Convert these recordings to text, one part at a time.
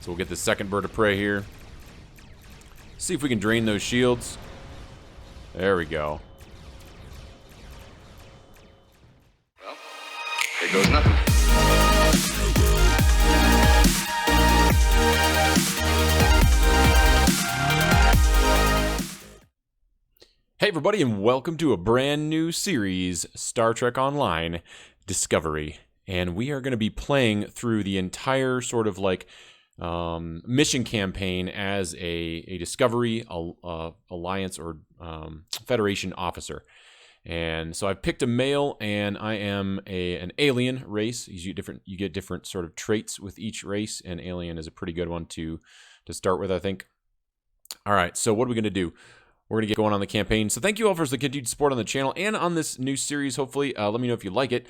So we'll get the second bird of prey here. See if we can drain those shields. There we go. Well, there goes nothing. Hey everybody, and welcome to a brand new series, Star Trek Online Discovery. And we are going to be playing through the entire sort of like mission campaign as a Discovery Alliance or Federation officer. And so I've picked a male, and I am an alien race. You get different sort of traits with each race, and alien is a pretty good one to start with, I think. All right, so what are we going to do? We're going to get going on the campaign. So thank you all for the continued support on the channel and on this new series, hopefully. Let me know if you like it.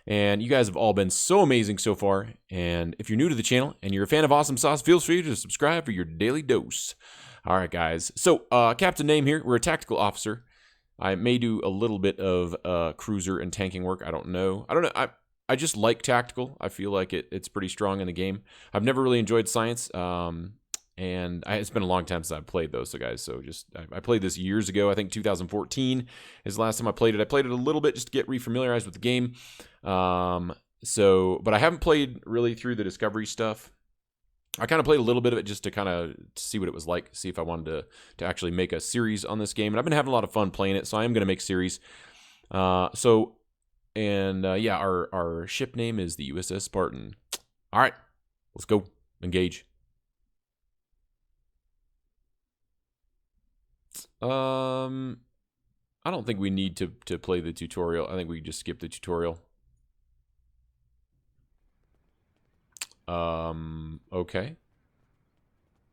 And you guys have all been so amazing so far. And if you're new to the channel and you're a fan of Awesome Sauce, feel free to subscribe for your daily dose. All right, guys. So, Captain Name here. We're a tactical officer. I may do a little bit of cruiser and tanking work. I don't know. I just like tactical. I feel like it's pretty strong in the game. I've never really enjoyed science. And it's been a long time since I've played those, so guys. So I played this years ago. I think 2014 is the last time I played it. I played it a little bit just to get refamiliarized with the game. But I haven't played really through the Discovery stuff. I kind of played a little bit of it just to kind of see what it was like, see if I wanted to actually make a series on this game. And I've been having a lot of fun playing it, so I am going to make series. Our ship name is the USS Spartan. All right, let's go engage. I don't think we need to play the tutorial. I think we just skip the tutorial. Okay.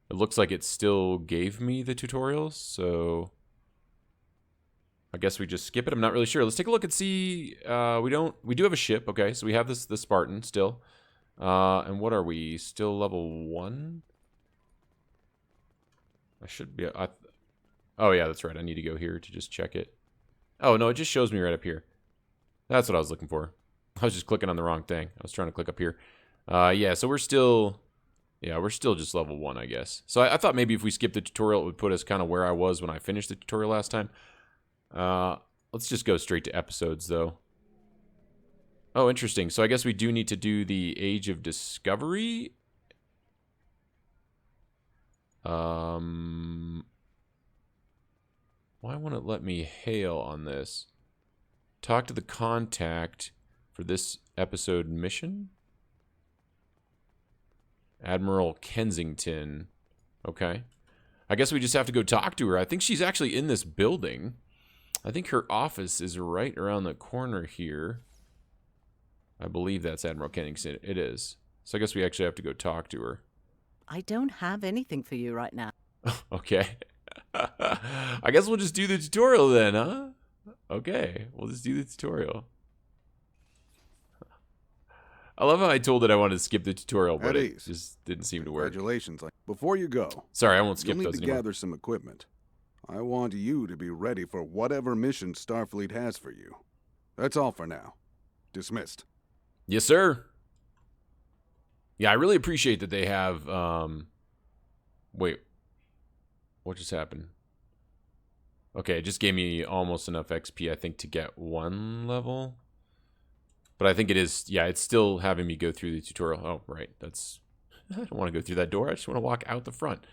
It looks like it still gave me the tutorial, so I guess we just skip it. I'm not really sure. Let's take a look and see. We do have a ship. Okay, so we have the Spartan still. And what are we? Still level 1? I should be. Oh, yeah, that's right. I need to go here to just check it. Oh, no, it just shows me right up here. That's what I was looking for. I was just clicking on the wrong thing. I was trying to click up here. Yeah, so we're still just level 1, I guess. So I thought maybe if we skipped the tutorial, it would put us kind of where I was when I finished the tutorial last time. Let's just go straight to episodes, though. Oh, interesting. So I guess we do need to do the Age of Discovery. Why won't it let me hail on this? Talk to the contact for this episode mission? Admiral Kensington. Okay. I guess we just have to go talk to her. I think she's actually in this building. I think her office is right around the corner here. I believe that's Admiral Kensington. It is. So I guess we actually have to go talk to her. I don't have anything for you right now. Okay. I guess we'll just do the tutorial then, huh? Okay, we'll just do the tutorial. I love how I told it I wanted to skip the tutorial, but it just didn't seem to work. Congratulations. Before you go, sorry, I won't skip you'll those need to anymore. gather some equipment. I want you to be ready for whatever mission Starfleet has for you. That's all for now. Dismissed. Yes, sir. Yeah, I really appreciate that they have, wait. What just happened? Okay, it just gave me almost enough XP, I think, to get 1 level. But I think it is, yeah, it's still having me go through the tutorial. Oh, right, I don't want to go through that door. I just want to walk out the front.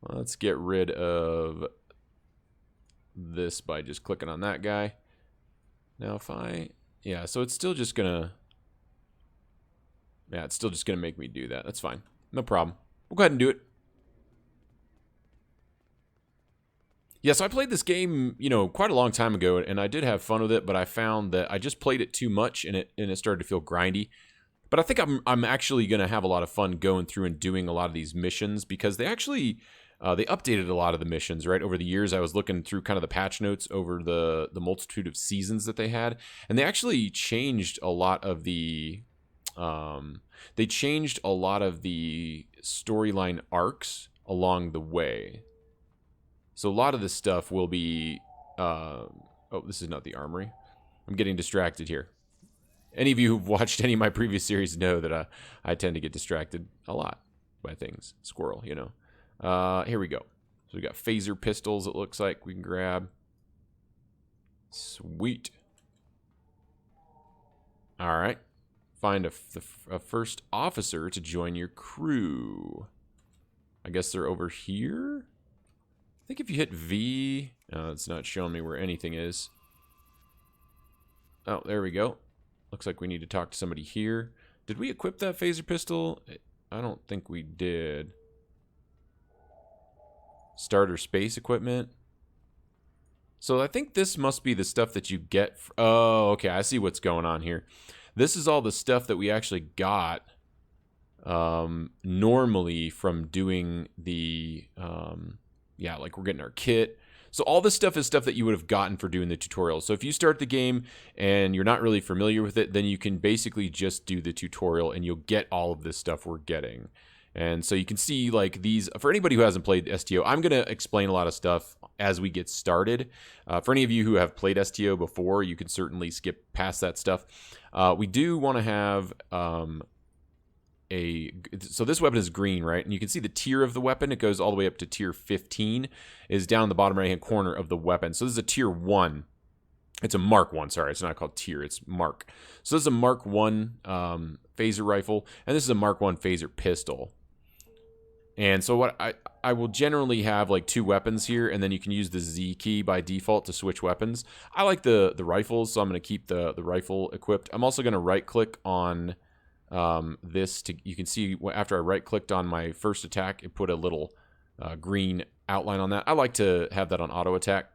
Well, let's get rid of this by just clicking on that guy. Now if yeah, so it's still just gonna, it's still just gonna make me do that. That's fine, no problem. We'll go ahead and do it. Yeah, so I played this game, quite a long time ago, and I did have fun with it, but I found that I just played it too much, and it started to feel grindy. But I think I'm actually going to have a lot of fun going through and doing a lot of these missions, because they actually, they updated a lot of the missions, right? Over the years, I was looking through kind of the patch notes over the multitude of seasons that they had, and they actually changed a lot of the, storyline arcs along the way. So a lot of this stuff will be, oh, this is not the armory. I'm getting distracted here. Any of you who've watched any of my previous series know that I tend to get distracted a lot. by things. Squirrel, you know. Here we go. So we got phaser pistols, it looks like we can grab. Sweet. All right. Find a first officer to join your crew. I guess they're over here? I think if you hit V... it's not showing me where anything is. Oh, there we go. Looks like we need to talk to somebody here. Did we equip that phaser pistol? I don't think we did. Starter space equipment. So I think this must be the stuff that you get... Oh, okay. I see what's going on here. This is all the stuff that we actually got normally from doing the... yeah, like we're getting our kit. So all this stuff is stuff that you would have gotten for doing the tutorial. So if you start the game and you're not really familiar with it, then you can basically just do the tutorial and you'll get all of this stuff we're getting. And so you can see like these, for anybody who hasn't played STO, I'm going to explain a lot of stuff as we get started. For any of you who have played STO before, you can certainly skip past that stuff. We do want to have so this weapon is green, right? And you can see the tier of the weapon. It goes all the way up to tier 15, is down in the bottom right-hand corner of the weapon. So this is a tier 1. It's a Mark 1, sorry. It's not called tier, it's Mark. So this is a Mark 1 phaser rifle, and this is a Mark 1 phaser pistol. And so what I will generally have like 2 weapons here, and then you can use the Z key by default to switch weapons. I like the rifles, so I'm going to keep the rifle equipped. I'm also going to right-click on... you can see after I right clicked on my first attack, it put a little green outline on that. I like to have that on auto attack.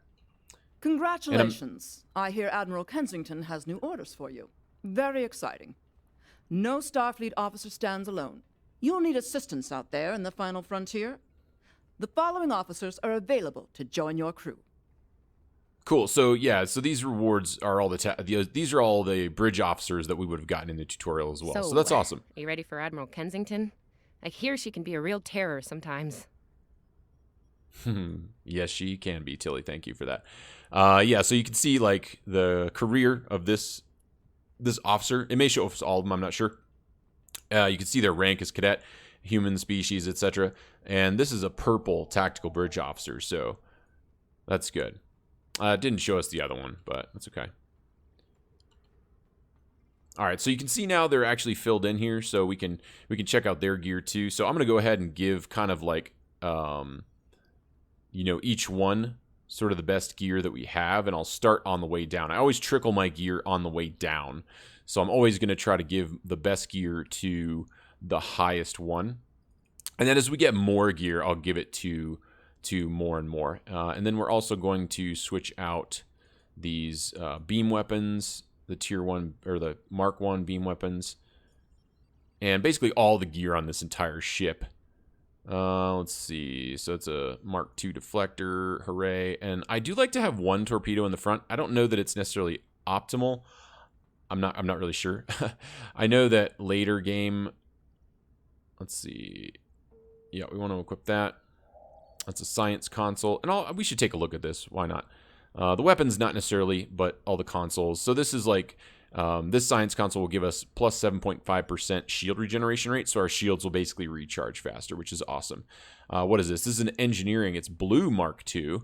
Congratulations. I hear Admiral Kensington has new orders for you. Very exciting. No Starfleet officer stands alone. You'll need assistance out there in the final frontier. The following officers are available to join your crew. Cool. So yeah, so these rewards are all these are all the bridge officers that we would have gotten in the tutorial as well. So that's awesome. Are you ready for Admiral Kensington? I hear she can be a real terror sometimes. Yes, she can be, Tilly. Thank you for that. Yeah, so you can see like the career of this officer. It may show us all of them. I'm not sure. You can see their rank as cadet, human species, etc. And this is a purple tactical bridge officer, so that's good. It didn't show us the other one, but that's okay. All right, so you can see now they're actually filled in here, so we can check out their gear too. So I'm going to go ahead and give kind of like, you know, each one sort of the best gear that we have, and I'll start on the way down. I always trickle my gear on the way down, so I'm always going to try to give the best gear to the highest one. And then as we get more gear, I'll give it to more and more. And then we're also going to switch out these beam weapons, the tier 1 or the Mark 1 beam weapons, and basically all the gear on this entire ship. Let's see. So it's a Mark 2 deflector, hooray. And I do like to have 1 torpedo in the front. I don't know that it's necessarily optimal. I'm not really sure. I know that later game, let's see. Yeah, we want to equip that. That's a science console, and we should take a look at this. Why not? The weapons, not necessarily, but all the consoles. So this is like, this science console will give us plus 7.5% shield regeneration rate, so our shields will basically recharge faster, which is awesome. What is this? This is an engineering. It's blue Mark II,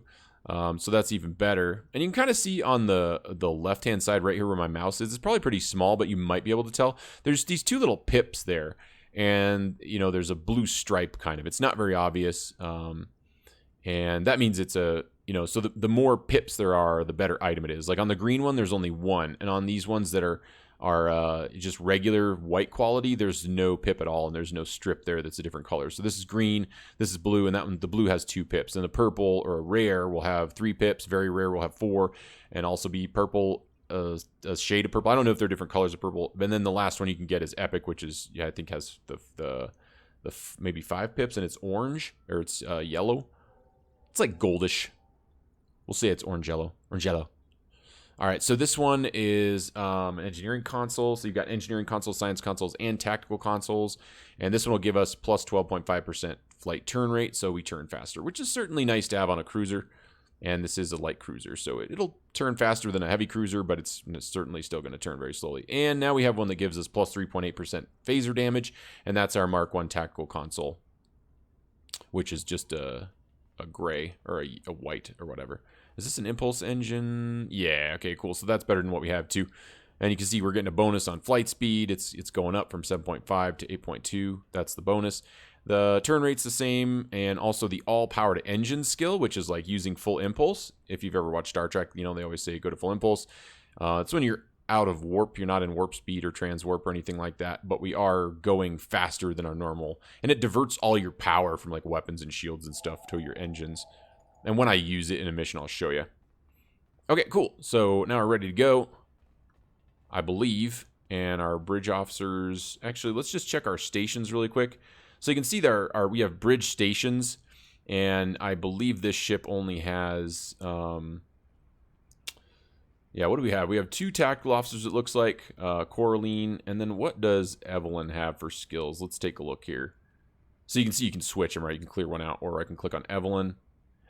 so that's even better. And you can kind of see on the left-hand side right here where my mouse is. It's probably pretty small, but you might be able to tell. There's these 2 little pips there, and, you know, there's a blue stripe kind of. It's not very obvious. And that means it's a, you know, so the more pips there are, the better item it is. Like on the green one, there's only 1. And on these ones that are just regular white quality, there's no pip at all. And there's no strip there that's a different color. So this is green, this is blue, and that one, the blue has 2 pips. And the purple or rare will have 3 pips. Very rare will have 4. And also be purple, a shade of purple. I don't know if they're different colors of purple. And then the last one you can get is epic, which is, yeah, I think has the maybe 5 pips, and it's orange, or it's yellow. It's like goldish. We'll say it's orange yellow. All right, so this one is an engineering console. So you've got engineering consoles, science consoles, and tactical consoles. And this one will give us plus 12.5% flight turn rate, so we turn faster, which is certainly nice to have on a cruiser. And this is a light cruiser, so it'll turn faster than a heavy cruiser, but it's certainly still going to turn very slowly. And now we have one that gives us plus 3.8% phaser damage, and that's our Mark 1 tactical console. which is just a gray or a white or whatever. Is this an impulse engine? Yeah, okay, cool. So that's better than what we have too. And you can see we're getting a bonus on flight speed. It's going up from 7.5 to 8.2. That's the bonus. The turn rate's the same, and also the all-powered engine skill, which is like using full impulse. If you've ever watched Star Trek, you know they always say go to full impulse. It's when you're out of warp. You're not in warp speed or transwarp or anything like that, but we are going faster than our normal. And it diverts all your power from like weapons and shields and stuff to your engines. And when I use it in a mission, I'll show you. Okay, cool. So now we're ready to go, I believe. And our bridge officers... Actually, let's just check our stations really quick. So you can see there we have bridge stations. And I believe this ship only has... yeah, what do we have? We have 2 tactical officers, it looks like. Coraline. And then what does Evelyn have for skills? Let's take a look here. So you can see you can switch them, right? You can clear one out, or I can click on Evelyn.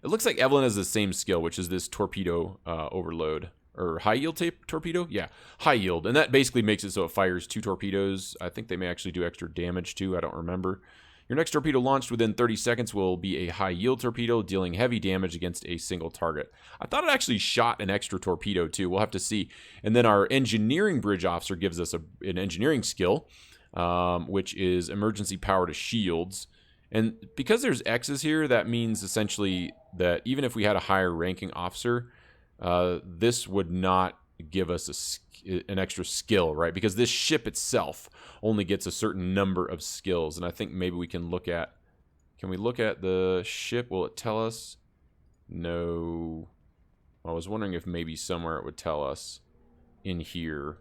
It looks like Evelyn has the same skill, which is this torpedo overload. Or high yield torpedo? Yeah, high yield. And that basically makes it so it fires 2 torpedoes. I think they may actually do extra damage too. I don't remember. Your next torpedo launched within 30 seconds will be a high yield torpedo, dealing heavy damage against a single target. I thought it actually shot an extra torpedo too. We'll have to see. And then our engineering bridge officer gives us an engineering skill, which is emergency power to shields. And because there's X's here, that means essentially that even if we had a higher ranking officer, this would not give us an extra skill, right? Because this ship itself only gets a certain number of skills. And I think maybe we can look at... Can we look at the ship? Will it tell us? No. I was wondering if maybe somewhere it would tell us in here.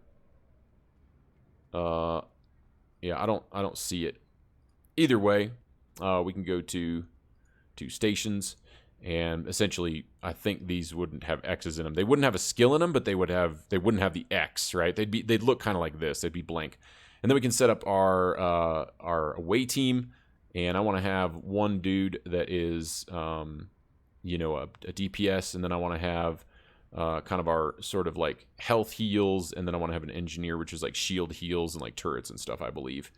Yeah, I don't see it. Either way, we can go to stations, and essentially I think these wouldn't have X's in them. They wouldn't have a skill in them, but they wouldn't have the X, right? They'd look kind of like this. They'd be blank. And then we can set up our away team, and I want to have one dude that is you know, a DPS, and then I want to have kind of our sort of like health heals, and then I want to have an engineer, which is like shield heals and like turrets and stuff, I believe.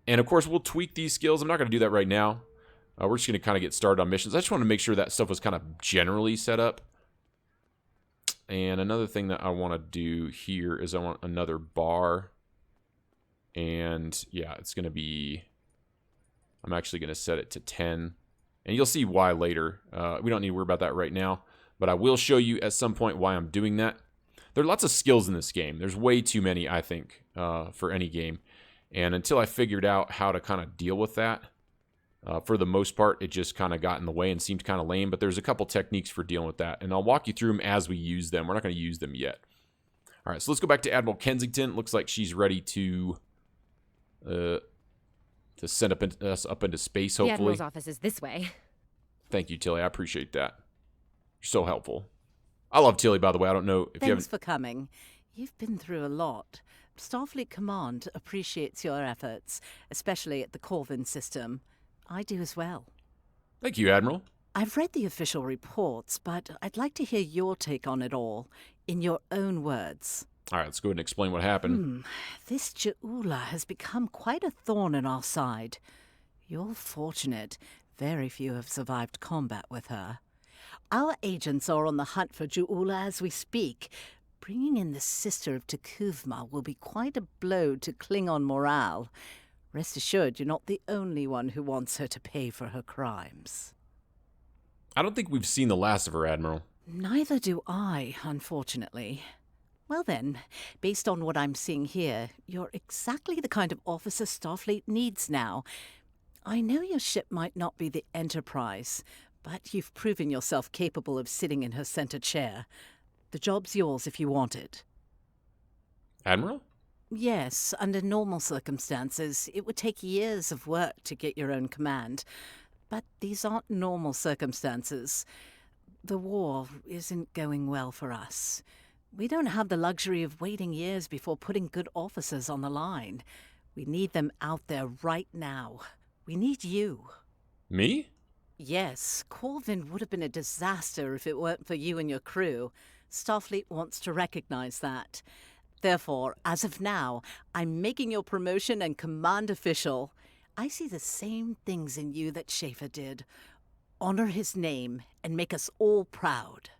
And of course, we'll tweak these skills. I'm not going to do that right now. We're just going to kind of get started on missions. I just want to make sure that stuff was kind of generally set up. And another thing that I want to do here is I want another bar. And yeah, it's going to be... I'm actually going to set it to 10. And you'll see why later. We don't need to worry about that right now. But I will show you at some point why I'm doing that. There are lots of skills in this game. There's way too many, I think, for any game. And until I figured out how to kind of deal with that, for the most part, it just kind of got in the way and seemed kind of lame. But there's a couple techniques for dealing with that. And I'll walk you through them as we use them. We're not going to use them yet. All right, so let's go back to Admiral Kensington. Looks like she's ready to send us up into space, hopefully. The Admiral's office is this way. Thank you, Tilly. I appreciate that. You're so helpful. I love Tilly, by the way. I don't know if you haven't... Thanks for coming. You've been through a lot. Starfleet Command appreciates your efforts, especially at the Corvin system. I do as well. Thank you, Admiral. I've read the official reports, but I'd like to hear your take on it all, in your own words. All right, let's go ahead and explain what happened. This Ju'ula has become quite a thorn in our side. You're fortunate. Very few have survived combat with her. Our agents are on the hunt for Ju'ula as we speak. Bringing in the sister of T'Kuvma will be quite a blow to Klingon morale. Rest assured, you're not the only one who wants her to pay for her crimes. I don't think we've seen the last of her, Admiral. Neither do I, unfortunately. Well then, based on what I'm seeing here, you're exactly the kind of officer Starfleet needs now. I know your ship might not be the Enterprise, but you've proven yourself capable of sitting in her center chair. The job's yours if you want it. Admiral? Yes, under normal circumstances, it would take years of work to get your own command. But these aren't normal circumstances. The war isn't going well for us. We don't have the luxury of waiting years before putting good officers on the line. We need them out there right now. We need you. Me? Yes, Corvin would have been a disaster if it weren't for you and your crew. Starfleet wants to recognize that. Therefore, as of now, I'm making your promotion and command official. I see the same things in you that Schaefer did. Honor his name and make us all proud.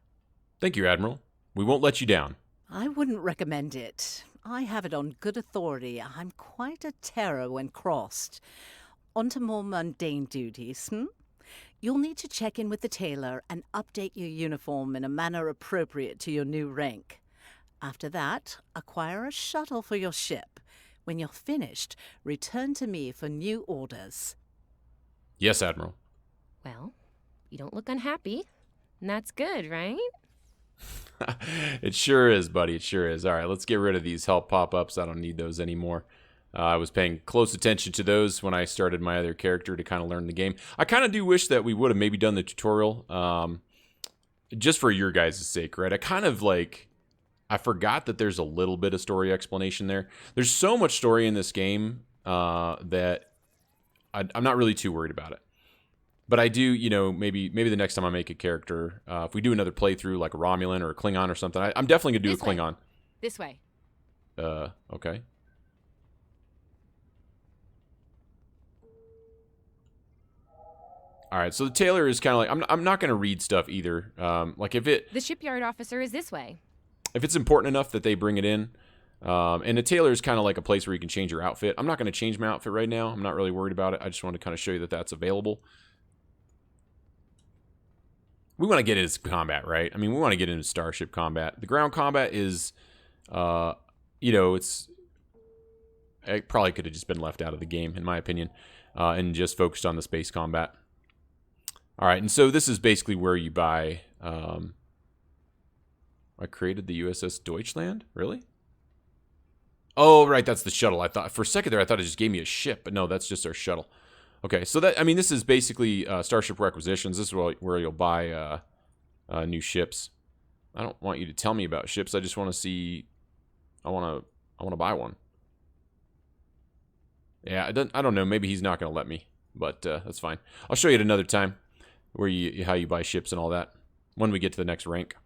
Thank you, Admiral. We won't let you down. I wouldn't recommend it. I have it on good authority. I'm quite a terror when crossed. On to more mundane duties, You'll need to check in with the tailor and update your uniform in a manner appropriate to your new rank. After that, acquire a shuttle for your ship. When you're finished, return to me for new orders. Yes, Admiral. Well, you don't look unhappy. And that's good, right? It sure is, buddy. It sure is. All right, let's get rid of these help pop-ups. I don't need those anymore. I was paying close attention to those when I started my other character to kind of learn the game. I kind of do wish that we would have maybe done the tutorial just for your guys' sake, right? I forgot that there's a little bit of story explanation there. There's so much story in this game that I'm not really too worried about it. But I do, maybe the next time I make a character, if we do another playthrough like a Romulan or a Klingon or something, I'm definitely going to do a Klingon. This way. Okay. All right, so the tailor is kind of like, I'm not going to read stuff either. The shipyard officer is this way. If it's important enough that they bring it in, and the tailor is kind of like a place where you can change your outfit. I'm not going to change my outfit right now. I'm not really worried about it. I just want to kind of show you that that's available. We want to get into combat, right? I mean, we want to get into starship combat. The ground combat is, it probably could have just been left out of the game, in my opinion, and just focused on the space combat. All right, and so this is basically where you buy. I created the USS Deutschland, really? Oh, right, that's the shuttle. I thought for a second there, I thought it just gave me a ship, but no, that's just our shuttle. Okay, so this is basically starship requisitions. This is where you'll buy new ships. I don't want you to tell me about ships. I just want to see. I want to buy one. Yeah, I don't know. Maybe he's not going to let me, but that's fine. I'll show you at another time how you buy ships and all that when we get to the next rank.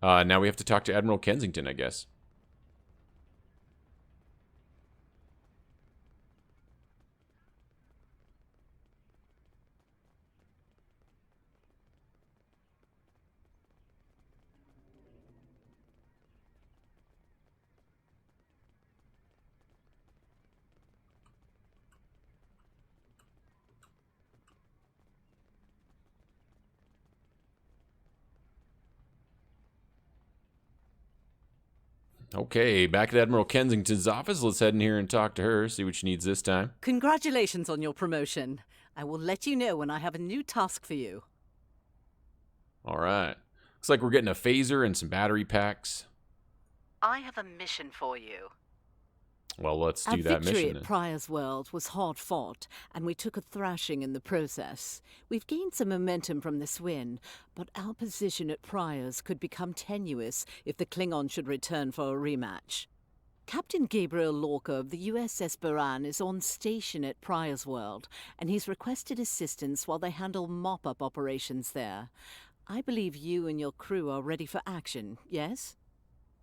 Now we have to talk to Admiral Kensington, I guess. Okay, back at Admiral Kensington's office. Let's head in here and talk to her, see what she needs this time. Congratulations on your promotion. I will let you know when I have a new task for you. All right. Looks like we're getting a phaser and some battery packs. I have a mission for you. Well, let's do Our that victory mission at then. Pryor's World was hard fought, and we took a thrashing in the process. We've gained some momentum from this win, but our position at Pryor's could become tenuous if the Klingon should return for a rematch. Captain Gabriel Lorca of the USS Baran is on station at Pryor's World, and he's requested assistance while they handle mop-up operations there. I believe you and your crew are ready for action, yes?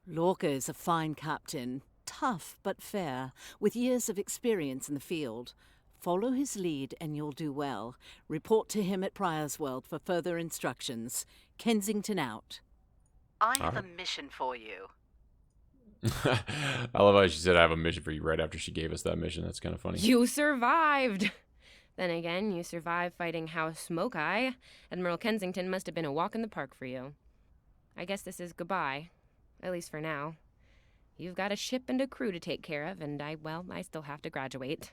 Lorca is a fine captain. Tough but fair, with years of experience in the field. Follow his lead and you'll do well. Report to him at Pryor's World for further instructions. Kensington out. I have a mission for you. I love how she said I have a mission for you right after she gave us that mission. That's kind of funny. You survived! Then again, you survived fighting House Smoke-Eye. Admiral Kensington must have been a walk in the park for you. I guess this is goodbye. At least for now. You've got a ship and a crew to take care of, and I still have to graduate.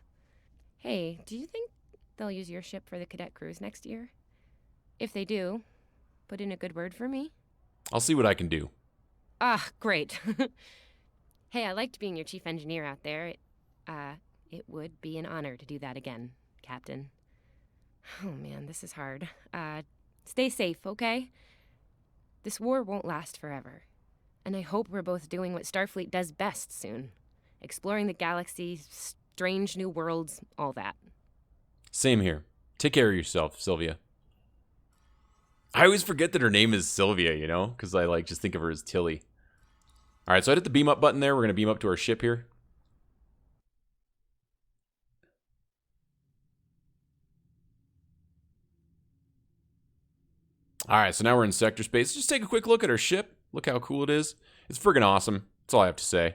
Hey, do you think they'll use your ship for the cadet cruise next year? If they do, put in a good word for me. I'll see what I can do. Ah, great. Hey, I liked being your chief engineer out there. It would be an honor to do that again, Captain. Oh man, this is hard. Stay safe, okay? This war won't last forever. And I hope we're both doing what Starfleet does best soon. Exploring the galaxy, strange new worlds, all that. Same here. Take care of yourself, Sylvia. I always forget that her name is Sylvia, because I just think of her as Tilly. All right, so I hit the beam up button there. We're going to beam up to our ship here. All right, so now we're in sector space. Just take a quick look at our ship. Look how cool it is. It's friggin' awesome. That's all I have to say.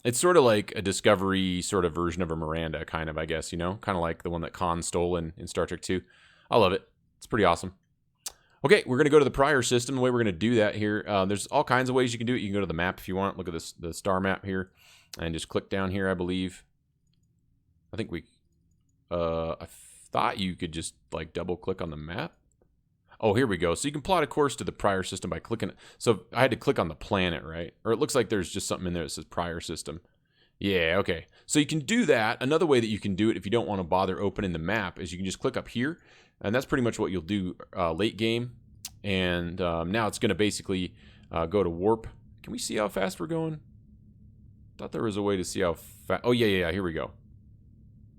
It's sort of like a Discovery sort of version of a Miranda, kind of, I guess, you know? Kind of like the one that Khan stole in Star Trek 2. I love it. It's pretty awesome. Okay, we're going to go to the prior system. The way we're going to do that here, there's all kinds of ways you can do it. You can go to the map if you want. Look at this, the star map here. And just click down here, I believe. I think I thought you could just, like, double-click on the map. Oh, here we go. So you can plot a course to the prior system by clicking. So I had to click on the planet, right? Or it looks like there's just something in there that says prior system. Yeah, okay. So you can do that. Another way that you can do it if you don't want to bother opening the map is you can just click up here. And that's pretty much what you'll do late game. And now it's going to basically go to warp. Can we see how fast we're going? Thought there was a way to see how fast. Oh, yeah. Here we go.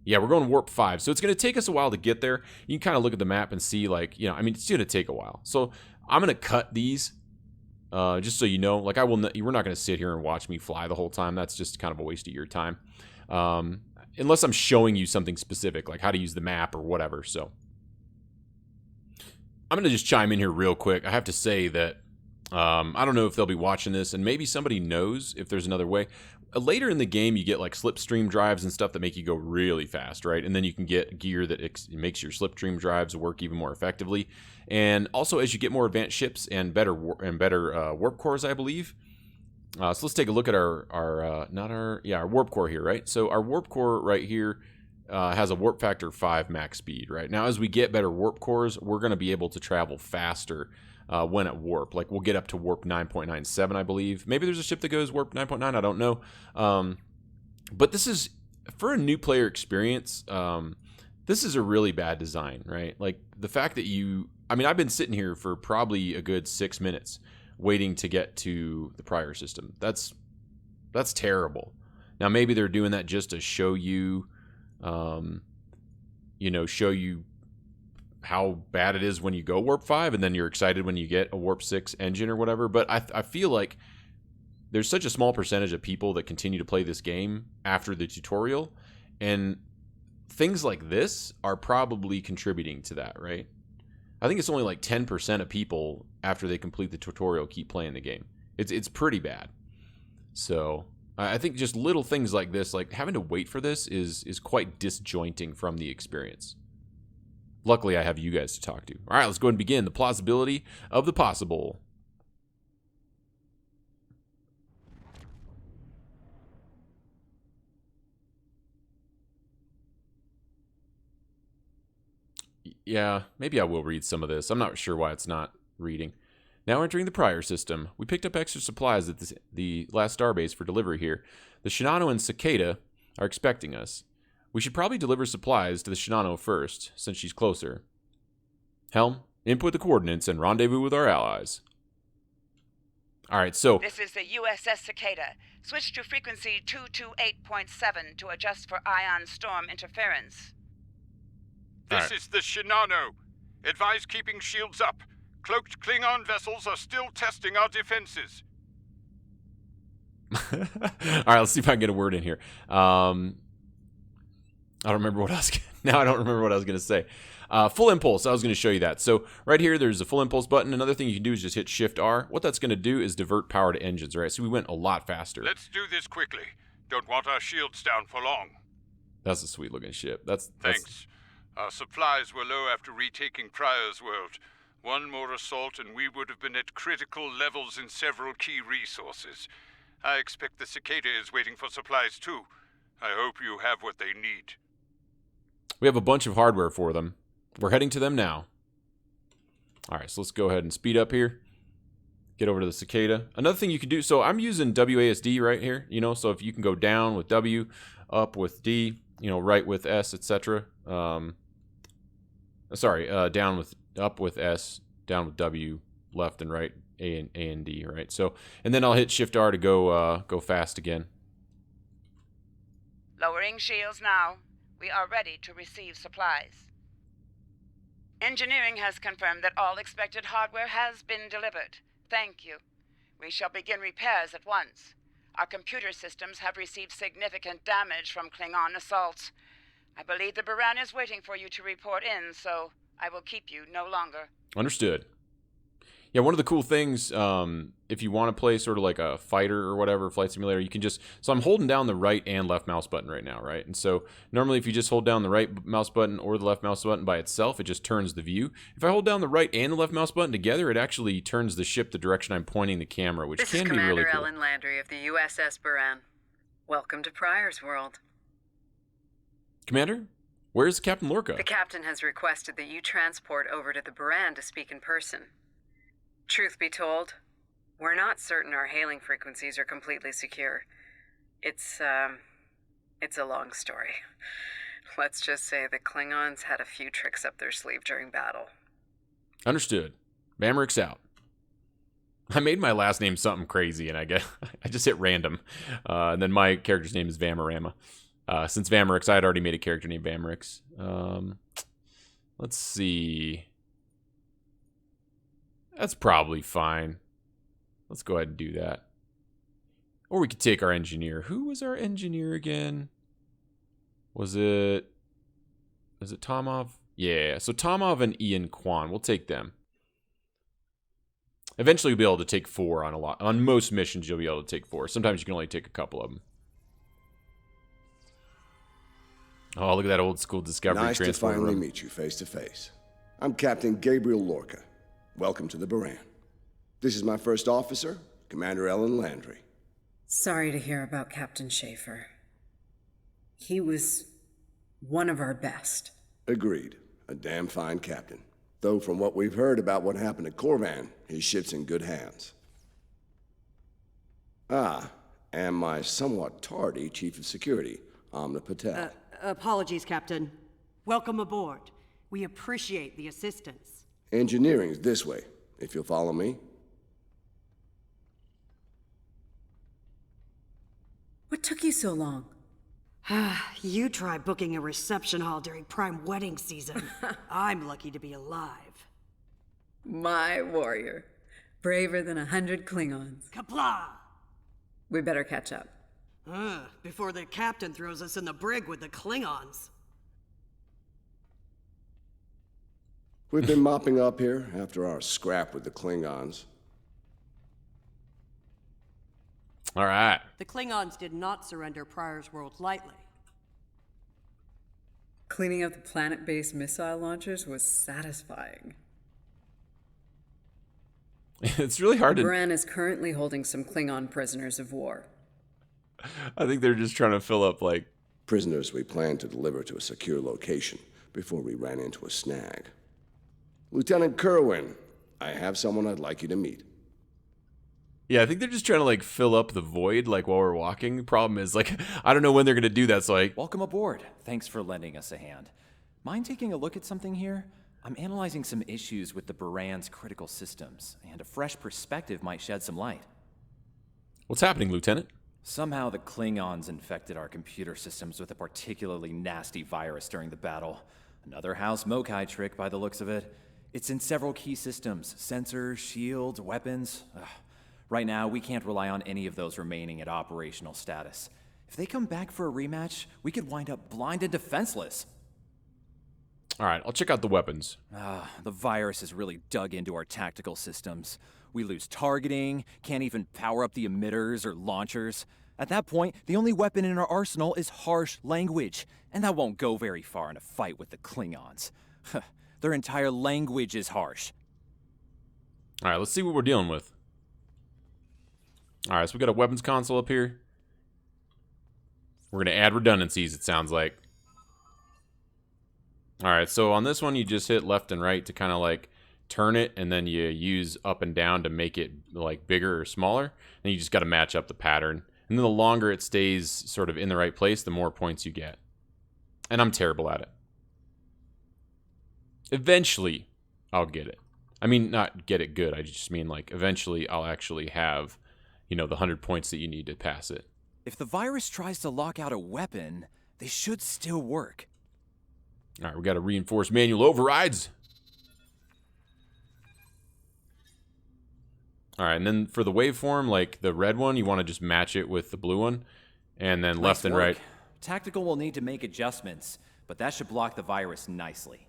Yeah, we're going warp 5. So it's going to take us a while to get there. You can kind of look at the map and see, like, you know, I mean, it's going to take a while. So I'm going to cut these just so you know. Like, we're not going to sit here and watch me fly the whole time. That's just kind of a waste of your time. Unless I'm showing you something specific, like how to use the map or whatever. So I'm going to just chime in here real quick. I have to say that I don't know if they'll be watching this, and maybe somebody knows if there's another way. Later in the game, you get like slipstream drives and stuff that make you go really fast, right? And then you can get gear that makes your slipstream drives work even more effectively. And also, as you get more advanced ships and better warp cores, I believe. So let's take a look at our warp core here, right? So our warp core right here has a warp factor 5 max speed, right? Now, as we get better warp cores, we're going to be able to travel faster when at warp. Like, we'll get up to warp 9.97, I believe. Maybe there's a ship that goes warp 9.9, I don't know. But this is, for a new player experience, this is a really bad design, right? Like, the fact that I've been sitting here for probably a good 6 minutes waiting to get to the prior system. That's terrible. Now, maybe they're doing that just to show you, show you how bad it is when you go warp 5, and then you're excited when you get a warp 6 engine or whatever. But I feel like there's such a small percentage of people that continue to play this game after the tutorial, and things like this are probably contributing to that, right? I think it's only like 10% of people after they complete the tutorial keep playing the game. It's pretty bad. So I think just little things like this, like having to wait for this, is quite disjointing from the experience. Luckily, I have you guys to talk to. All right, let's go ahead and begin. The plausibility of the possible. Yeah, maybe I will read some of this. I'm not sure why it's not reading. Now entering the prior system. We picked up extra supplies at the last starbase for delivery here. The Shinano and Cicada are expecting us. We should probably deliver supplies to the Shinano first, since she's closer. Helm, input the coordinates and rendezvous with our allies. All right, so This is the USS Cicada. Switch to frequency 228.7 to adjust for ion storm interference. This is the Shinano. Advise keeping shields up. Cloaked Klingon vessels are still testing our defenses. All right, let's see if I can get a word in here. I don't remember what I was. Now I don't remember what I was going to say. Full impulse. I was going to show you that. So right here, there's a full impulse button. Another thing you can do is just hit Shift R. What that's going to do is divert power to engines. Right. So we went a lot faster. Let's do this quickly. Don't want our shields down for long. That's a sweet looking ship. Thanks. Our supplies were low after retaking Pryor's world. One more assault and we would have been at critical levels in several key resources. I expect the Cicada is waiting for supplies too. I hope you have what they need. We have a bunch of hardware for them. We're heading to them now. All right, so let's go ahead and speed up here. Get over to the Cicada. Another thing you can do, so I'm using WASD right here, so if you can go down with W, up with D, right with S, etc. Down with up with S, down with W, left and right, A and D, right? So, and then I'll hit Shift R to go fast again. Lowering shields now. We are ready to receive supplies. Engineering has confirmed that all expected hardware has been delivered. Thank you. We shall begin repairs at once. Our computer systems have received significant damage from Klingon assaults. I believe the Baran is waiting for you to report in, so I will keep you no longer. Understood. Yeah, one of the cool things, if you want to play sort of like a fighter or whatever, flight simulator, you can just, so I'm holding down the right and left mouse button right now, right? And so normally if you just hold down the right mouse button or the left mouse button by itself, it just turns the view. If I hold down the right and the left mouse button together, it actually turns the ship the direction I'm pointing the camera, which can be really cool. This is Commander Ellen Landry of the USS Buran. Welcome to Pryor's World. Commander, where's Captain Lorca? The captain has requested that you transport over to the Buran to speak in person. Truth be told, we're not certain our hailing frequencies are completely secure. It's a long story. Let's just say the Klingons had a few tricks up their sleeve during battle. Understood. Vamrick's out. I made my last name something crazy, and I just hit random. And then my character's name is Vamarama. Since Vamrick's, I had already made a character named Vamrick's. Let's see. That's probably fine. Let's go ahead and do that. Or we could take our engineer. Who was our engineer again? Was it Tomov? Yeah, so Tomov and Ian Kwan. We'll take them. Eventually you'll be able to take 4 on most missions you'll be able to take 4. Sometimes you can only take a couple of them. Oh, look at that old school Discovery Nice to transporter finally room. meet you face to face. I'm Captain Gabriel Lorca. Welcome to the Buran. This is my first officer, Commander Ellen Landry. Sorry to hear about Captain Schaefer. He was one of our best. Agreed. A damn fine captain. Though from what we've heard about what happened at Corvan, his ship's in good hands. Ah, and my somewhat tardy Chief of Security, Amna Patel. Apologies, Captain. Welcome aboard. We appreciate the assistance. Engineering's this way, if you'll follow me. What took you so long? You try booking a reception hall during prime wedding season. I'm lucky to be alive. My warrior. Braver than 100 Klingons. Kapla! We better catch up. Before the captain throws us in the brig with the Klingons. We've been mopping up here after our scrap with the Klingons. All right. The Klingons did not surrender Pryor's World lightly. Cleaning up the planet-based missile launchers was satisfying. It's really hard to... Buran is currently holding some Klingon prisoners of war. I think they're just trying to fill up, like... Prisoners we planned to deliver to a secure location before we ran into a snag. Lieutenant Kerwin, I have someone I'd like you to meet. Yeah, I think they're just trying to, like, fill up the void, like, while we're walking. The problem is, like, I don't know when they're going to do that, so, like... Welcome aboard. Thanks for lending us a hand. Mind taking a look at something here? I'm analyzing some issues with the Buran's critical systems, and a fresh perspective might shed some light. What's happening, Lieutenant? Somehow the Klingons infected our computer systems with a particularly nasty virus during the battle. Another House Mokai trick by the looks of it. It's in several key systems. Sensors, shields, weapons. Right now, we can't rely on any of those remaining at operational status. If they come back for a rematch, we could wind up blind and defenseless. All right, I'll check out the weapons. The virus has really dug into our tactical systems. We lose targeting, can't even power up the emitters or launchers. At that point, the only weapon in our arsenal is harsh language, and that won't go very far in a fight with the Klingons. Their entire language is harsh. All right, let's see what we're dealing with. All right, so we got a weapons console up here. We're going to add redundancies, it sounds like. All right, so on this one, you just hit left and right to kind of like turn it, and then you use up and down to make it like bigger or smaller. And you just got to match up the pattern. And then the longer it stays sort of in the right place, the more points you get. And I'm terrible at it. Eventually, I'll get it. I mean, not get it good. I just mean like eventually I'll actually have, you know, the 100 points that you need to pass it. If the virus tries to lock out a weapon, they should still work. All right, we got to reinforce manual overrides. All right, and then for the waveform, like the red one, you want to just match it with the blue one, and then left and right. Tactical will need to make adjustments, but that should block the virus nicely.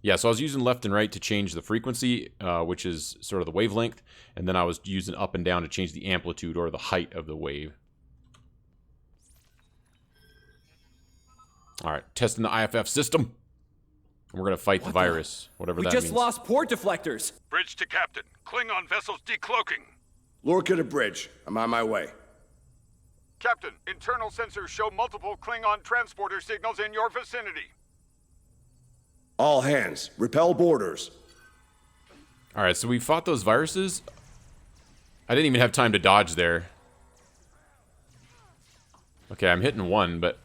Yeah, so I was using left and right to change the frequency, which is sort of the wavelength, and then I was using up and down to change the amplitude or the height of the wave. All right, testing the IFF system. And we're going to fight the virus, whatever that means. We just lost port deflectors. Bridge to Captain. Klingon vessels decloaking. Lorca to bridge. I'm on my way. Captain, internal sensors show multiple Klingon transporter signals in your vicinity. All hands, repel borders. All right, so we fought those viruses. I didn't even have time to dodge there. Okay, I'm hitting one, but...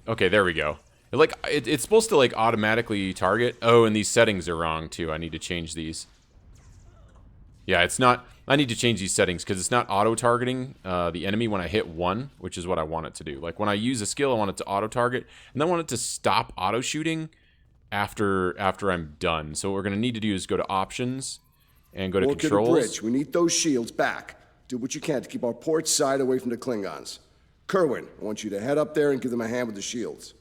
Okay, there we go. It's supposed to, like, automatically target. Oh, and these settings are wrong, too. I need to change these. Yeah, it's not... I need to change these settings, because it's not auto-targeting the enemy when I hit one, which is what I want it to do. Like, when I use a skill, I want it to auto-target, and then I want it to stop auto-shooting after I'm done. So what we're going to need to do is go to Options, and go to Lorca Controls. To bridge. We need those shields back. Do what you can to keep our port side away from the Klingons. Kerwin, I want you to head up there and give them a hand with the shields.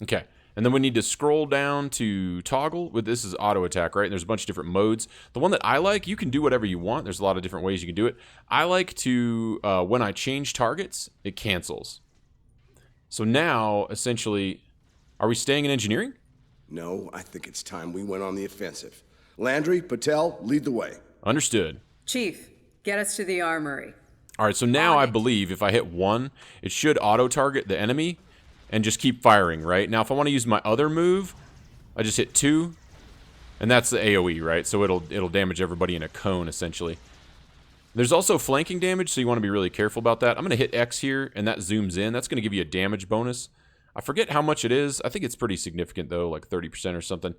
Okay. And then we need to scroll down to toggle. This is auto attack, right? And there's a bunch of different modes. The one that I like, you can do whatever you want. There's a lot of different ways you can do it. I like to, when I change targets, it cancels. So now, essentially, are we staying in engineering? No, I think it's time we went on the offensive. Landry, Patel, lead the way. Understood. Chief, get us to the armory. All right, so now I believe if I hit one, it should auto-target the enemy and just keep firing, right? Now, if I want to use my other move, I just hit 2, and that's the AoE, right? So it'll damage everybody in a cone, essentially. There's also flanking damage, so you want to be really careful about that. I'm going to hit X here, and that zooms in. That's going to give you a damage bonus. I forget how much it is. I think it's pretty significant, though, like 30% or something.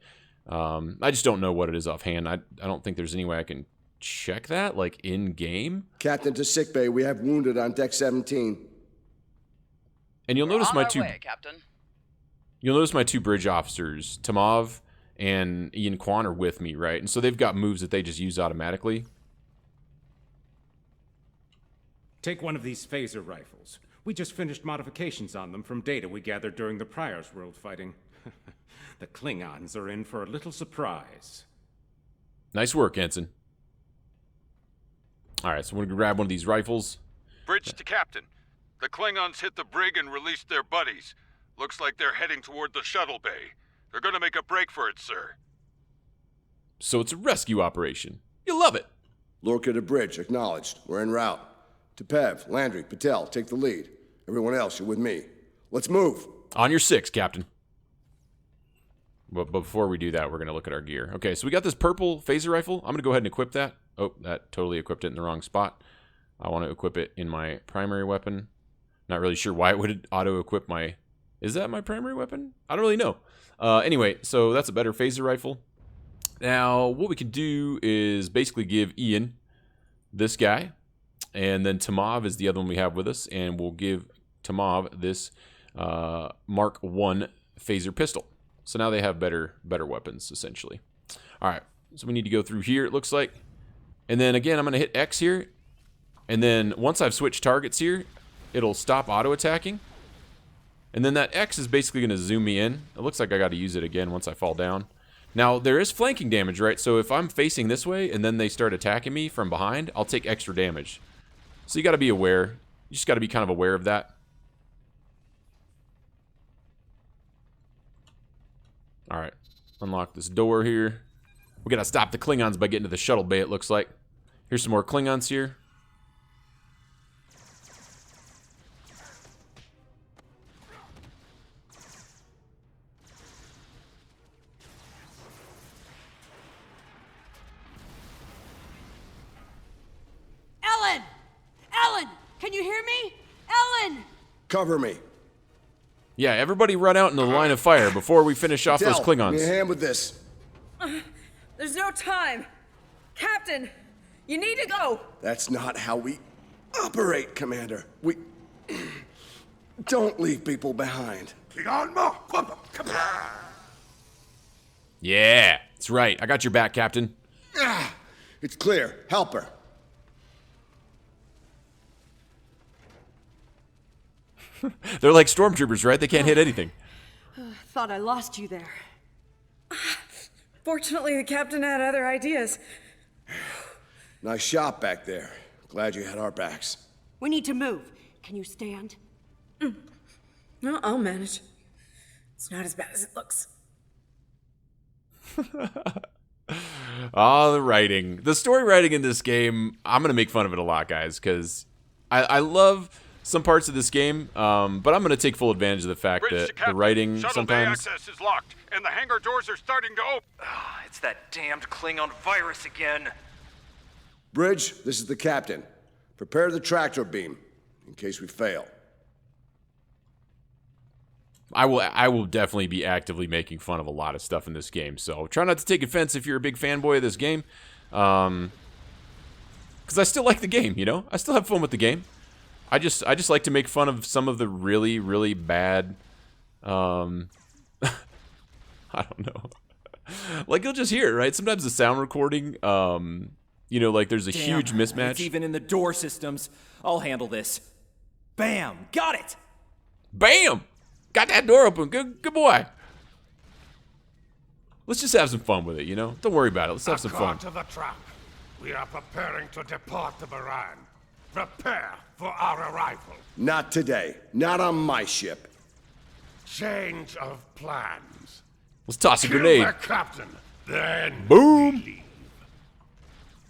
I just don't know what it is offhand. I don't think there's any way I can check that, like, in-game. Captain to sickbay. We have wounded on deck 17. And you'll notice my two... Captain. You'll notice my two bridge officers, Tamav and Ian Kwan, are with me, right? And so they've got moves that they just use automatically. Take one of these phaser rifles. We just finished modifications on them from data we gathered during the Prior's World fighting. The Klingons are in for a little surprise. Nice work, Ensign. All right, so we're going to grab one of these rifles. Bridge to Captain. The Klingons hit the brig and released their buddies. Looks like they're heading toward the shuttle bay. They're going to make a break for it, sir. So it's a rescue operation. You'll love it. Lorca to bridge, acknowledged. We're en route. Tepev, Landry, Patel, take the lead. Everyone else, you're with me. Let's move. On your 6, Captain. But before we do that, we're going to look at our gear. Okay, so we got this purple phaser rifle. I'm going to go ahead and equip that. Oh, that totally equipped it in the wrong spot. I want to equip it in my primary weapon. Not really sure why it would auto-equip my... Is that my primary weapon? I don't really know. Anyway, so that's a better phaser rifle. Now, what we can do is basically give Ian this guy. And then Tamav is the other one we have with us. And we'll give Tamav this Mark 1 phaser pistol. So now they have better weapons, essentially. All right, so we need to go through here, it looks like. And then, again, I'm going to hit X here. And then once I've switched targets here, it'll stop auto-attacking. And then that X is basically going to zoom me in. It looks like I got to use it again once I fall down. Now, there is flanking damage, right? So if I'm facing this way and then they start attacking me from behind, I'll take extra damage. So you got to be aware. You just got to be kind of aware of that. All right, unlock this door here. We got to stop the Klingons by getting to the shuttle bay, it looks like. Here's some more Klingons here. Ellen! Ellen! Can you hear me? Ellen! Cover me. Yeah, everybody run out in the line of fire before we finish off those Klingons. Give me a hand with this. There's no time. Captain, you need to go. That's not how we operate, Commander. We don't leave people behind. Yeah, that's right. I got your back, Captain. It's clear. Help her. They're like stormtroopers, right? They can't hit anything. Thought I lost you there. Fortunately, the captain had other ideas. Nice shot back there. Glad you had our backs. We need to move. Can you stand? No, I'll manage. It's not as bad as it looks. The writing. The story writing in this game, I'm going to make fun of it a lot, guys, because I love some parts of this game, but I'm going to take full advantage of the fact that the writing Shuttle bay sometimes... access is locked, and the hangar doors are starting to open. It's that damned Klingon virus again. Bridge, this is the captain. Prepare the tractor beam, in case we fail. I will definitely be actively making fun of a lot of stuff in this game, so try not to take offense if you're a big fanboy of this game. Because I still like the game, you know? I still have fun with the game. I just like to make fun of some of the really, really bad, I don't know. Like, you'll just hear it, right? Sometimes the sound recording, you know, like there's a huge mismatch. It's even in the door systems. I'll handle this. Bam! Got it! Bam! Got that door open. Good boy. Let's just have some fun with it, you know? Don't worry about it. Let's have some fun. To the truck. We are preparing to depart the Baran. Prepare for our arrival. Not today. Not on my ship. Change of plans. Let's toss a Kill grenade. the captain, then Boom! leave.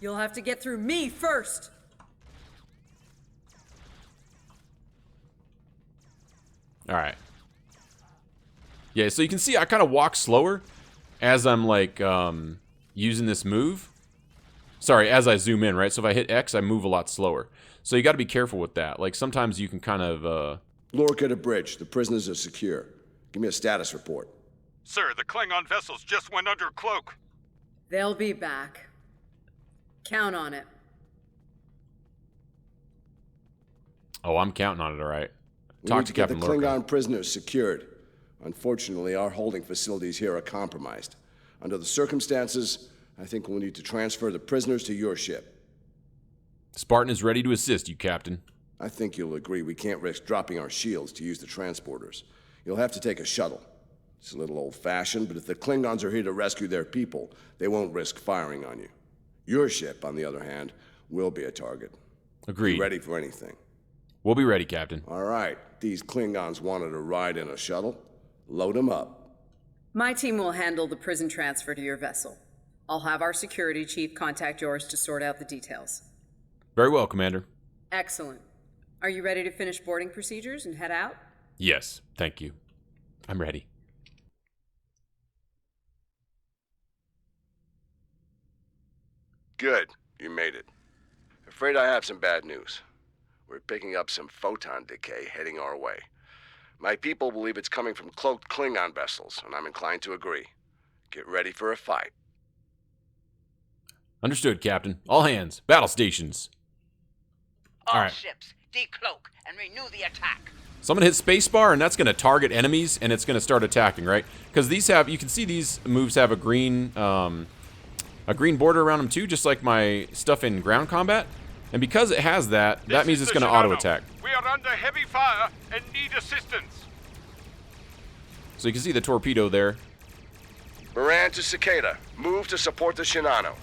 You'll have to get through me first. All right. Yeah, so you can see I kind of walk slower as I'm like using this move. Sorry, as I zoom in, right? So if I hit X, I move a lot slower. So you got to be careful with that. Like sometimes you can kind of... Lorca to bridge. The prisoners are secure. Give me a status report. Sir, the Klingon vessels just went under cloak. They'll be back. Count on it. Oh, I'm counting on it, all right. We Talk need to get Captain the Lorca. Klingon prisoners secured. Unfortunately, our holding facilities here are compromised. Under the circumstances, I think we'll need to transfer the prisoners to your ship. Spartan is ready to assist you, Captain. I think you'll agree we can't risk dropping our shields to use the transporters. You'll have to take a shuttle. It's a little old-fashioned, but if the Klingons are here to rescue their people, they won't risk firing on you. Your ship, on the other hand, will be a target. Agreed. Be ready for anything. We'll be ready, Captain. All right. These Klingons wanted to ride in a shuttle. Load them up. My team will handle the prison transfer to your vessel. I'll have our security chief contact yours to sort out the details. Very well, Commander. Excellent. Are you ready to finish boarding procedures and head out? Yes, thank you. I'm ready. Good. You made it. Afraid I have some bad news. We're picking up some photon decay heading our way. My people believe it's coming from cloaked Klingon vessels, and I'm inclined to agree. Get ready for a fight. Understood, Captain. All hands. Battle stations. All right. ships, decloak and renew the attack. So I'm going to hit spacebar, and that's going to target enemies, and it's going to start attacking, right? Because these have, you can see these moves have a green border around them too, just like my stuff in ground combat. And because it has that, that means it's going to auto-attack. We are under heavy fire and need assistance. So you can see the torpedo there. Moran to Cicada. Move to support the Shinano.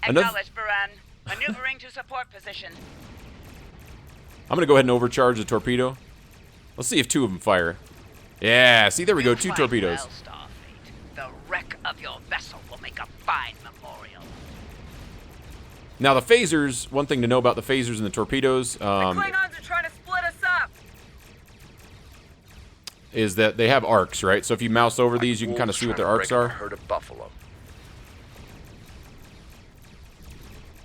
Acknowledge, Baran. Maneuvering to support position. I'm going to go ahead and overcharge the torpedo. Let's see if two of them fire. Yeah, see, there we go, two torpedoes. Well, Starfleet. The wreck of your vessel will make a fine memorial. Now the phasers, one thing to know about the phasers and the torpedoes, the Klingons are trying to split us up. is that they have arcs, right? So if you mouse over these, you can kind of see what their arcs are. Herd of buffalo.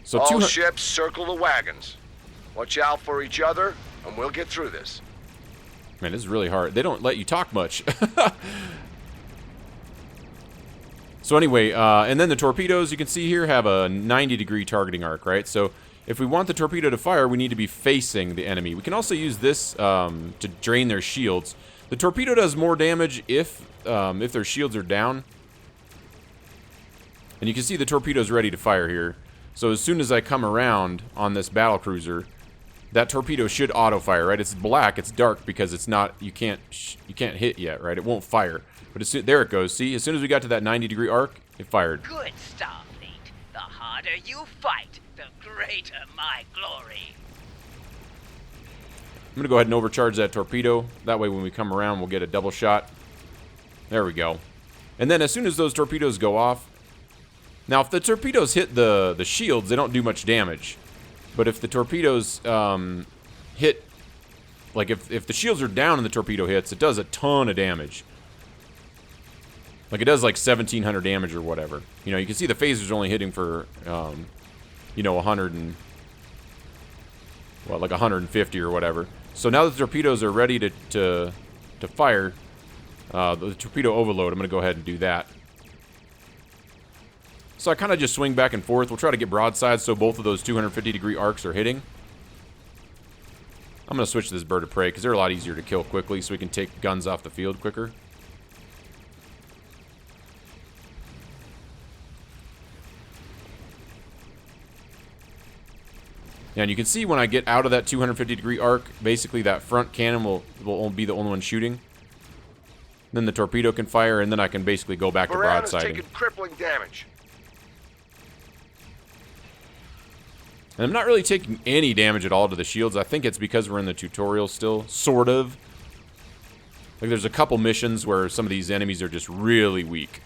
So all ships circle the wagons. Watch out for each other, and we'll get through this. Man, this is really hard. They don't let you talk much. So anyway, and then the torpedoes, you can see here, have a 90-degree targeting arc, right? So if we want the torpedo to fire, we need to be facing the enemy. We can also use this to drain their shields. The torpedo does more damage if their shields are down. And you can see the torpedo's ready to fire here. So as soon as I come around on this battlecruiser, that torpedo should auto-fire, right? It's black, it's dark because it's not, you can't hit yet, right? It won't fire. But as soon, there it goes, see? As soon as we got to that 90-degree arc, it fired. Good, Starfleet. The harder you fight, the greater my glory. I'm gonna go ahead and overcharge that torpedo. That way when we come around, we'll get a double shot. There we go. And then as soon as those torpedoes go off, now if the torpedoes hit the shields, they don't do much damage. But if the torpedoes hit, like if the shields are down and the torpedo hits, it does a ton of damage. Like it does like 1,700 damage or whatever. You know, you can see the phasers only hitting for, you know, 100 and, well, like 150 or whatever. So now that the torpedoes are ready to fire, the torpedo overload, I'm going to go ahead and do that. So I kind of just swing back and forth. We'll try to get broadside so both of those 250-degree arcs are hitting. I'm going to switch to this bird of prey because they're a lot easier to kill quickly so we can take guns off the field quicker. And you can see when I get out of that 250-degree arc, basically that front cannon will be the only one shooting. Then the torpedo can fire, and then I can basically go back to broadsiding. Taking crippling damage. And I'm not really taking any damage at all to the shields. I think it's because we're in the tutorial still, sort of. Like there's a couple missions where some of these enemies are just really weak.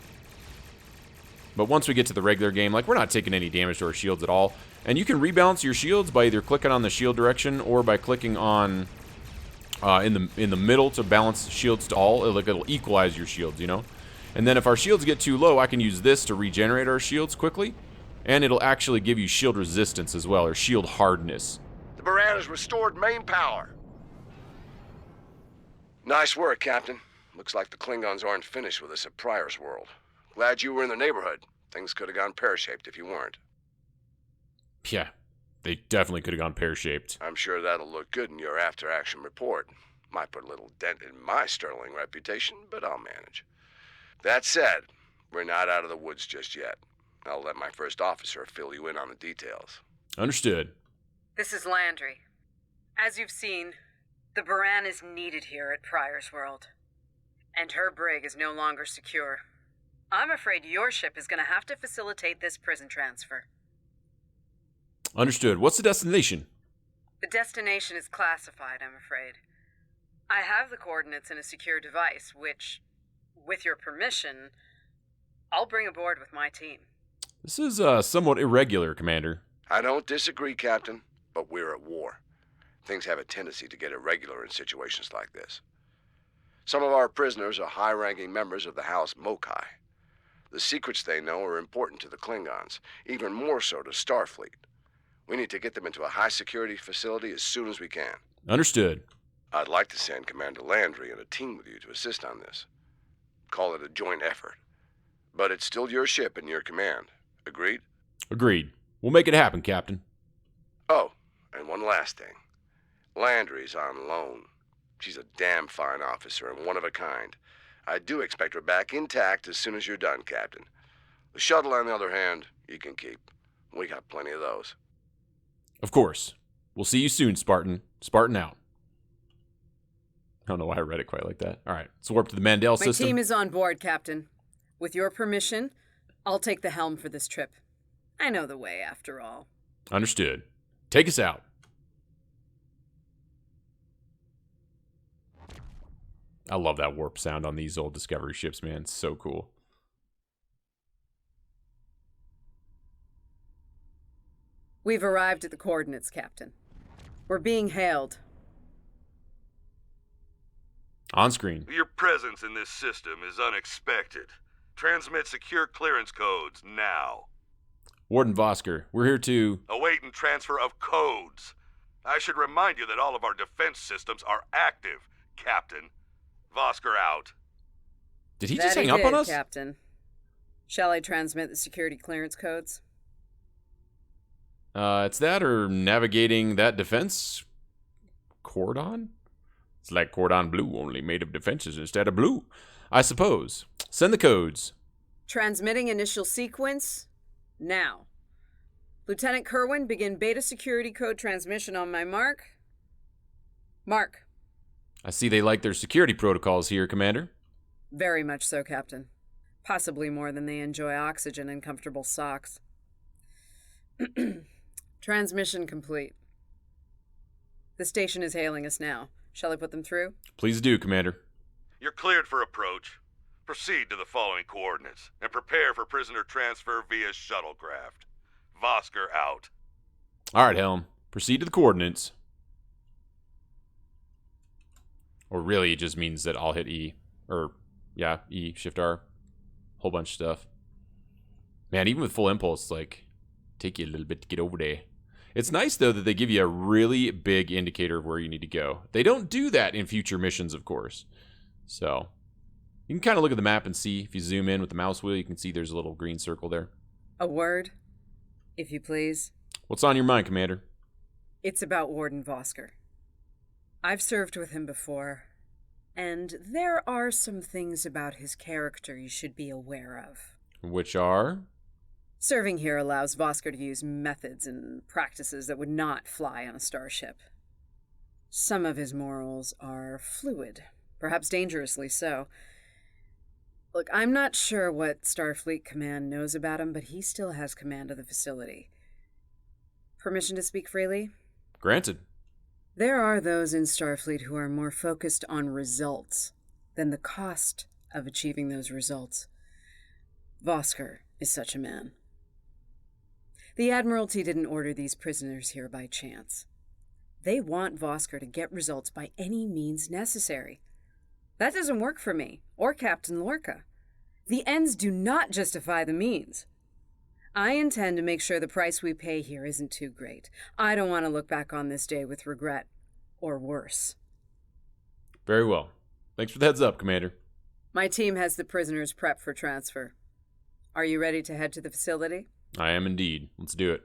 But once we get to the regular game, like we're not taking any damage to our shields at all. And you can rebalance your shields by either clicking on the shield direction or by clicking on in the middle to balance shields to all. It'll equalize your shields, you know. And then if our shields get too low, I can use this to regenerate our shields quickly. And it'll actually give you shield resistance as well, or shield hardness. The Baran has restored main power. Nice work, Captain. Looks like the Klingons aren't finished with us at Pryor's World. Glad you were in the neighborhood. Things could have gone pear-shaped if you weren't. Yeah, they definitely could have gone pear-shaped. I'm sure that'll look good in your after-action report. Might put a little dent in my sterling reputation, but I'll manage. That said, we're not out of the woods just yet. I'll let my first officer fill you in on the details. Understood. This is Landry. As you've seen, the Baran is needed here at Pryor's World. And her brig is no longer secure. I'm afraid your ship is going to have to facilitate this prison transfer. Understood. What's the destination? The destination is classified, I'm afraid. I have the coordinates in a secure device, which, with your permission, I'll bring aboard with my team. This is somewhat irregular, Commander. I don't disagree, Captain, but we're at war. Things have a tendency to get irregular in situations like this. Some of our prisoners are high-ranking members of the House Mokai. The secrets they know are important to the Klingons, even more so to Starfleet. We need to get them into a high-security facility as soon as we can. Understood. I'd like to send Commander Landry and a team with you to assist on this. Call it a joint effort. But it's still your ship and your command. Agreed? Agreed. We'll make it happen, Captain. Oh, and one last thing. Landry's on loan. She's a damn fine officer and one of a kind. I do expect her back intact as soon as you're done, Captain. The shuttle, on the other hand, you can keep. We got plenty of those. Of course. We'll see you soon, Spartan. Spartan out. I don't know why I read it quite like that. All right, let's warp to the Mandel system. My team is on board, Captain. With your permission, I'll take the helm for this trip. I know the way, after all. Understood. Take us out. I love that warp sound on these old Discovery ships, man. It's so cool. We've arrived at the coordinates, Captain. We're being hailed. On screen. Your presence in this system is unexpected. Transmit secure clearance codes now. Warden Vosker, we're here to... Awaiting transfer of codes. I should remind you that all of our defense systems are active, Captain. Vosker out. Did he just hang up on us? Captain. Shall I transmit the security clearance codes? It's that or navigating that defense cordon? It's like cordon bleu, only made of defenses instead of blue. I suppose. Send the codes. Transmitting initial sequence now. Lieutenant Kerwin, begin beta security code transmission on my mark. Mark. I see they like their security protocols here, Commander. Very much so, Captain. Possibly more than they enjoy oxygen and comfortable socks. Transmission complete. The station is hailing us now. Shall I put them through? Please do, Commander. You're cleared for approach. Proceed to the following coordinates, and prepare for prisoner transfer via shuttlecraft. Vosker out. All right, Helm. Proceed to the coordinates. Or really, it just means that I'll hit E. Or, yeah, E, Shift R. Whole bunch of stuff. Man, even with full impulse, like, take you a little bit to get over there. It's nice, though, that they give you a really big indicator of where you need to go. They don't do that in future missions, of course. So, you can kind of look at the map and see. If you zoom in with the mouse wheel, you can see there's a little green circle there. A word, if you please. What's on your mind, Commander? It's about Warden Vosker. I've served with him before, and there are some things about his character you should be aware of. Which are? Serving here allows Vosker to use methods and practices that would not fly on a starship. Some of his morals are fluid, perhaps dangerously so. Look, I'm not sure what Starfleet Command knows about him, but he still has command of the facility. Permission to speak freely? Granted. There are those in Starfleet who are more focused on results than the cost of achieving those results. Vosker is such a man. The Admiralty didn't order these prisoners here by chance. They want Vosker to get results by any means necessary. That doesn't work for me, or Captain Lorca. The ends do not justify the means. I intend to make sure the price we pay here isn't too great. I don't want to look back on this day with regret, or worse. Very well. Thanks for the heads up, Commander. My team has the prisoners prepped for transfer. Are you ready to head to the facility? I am indeed. Let's do it.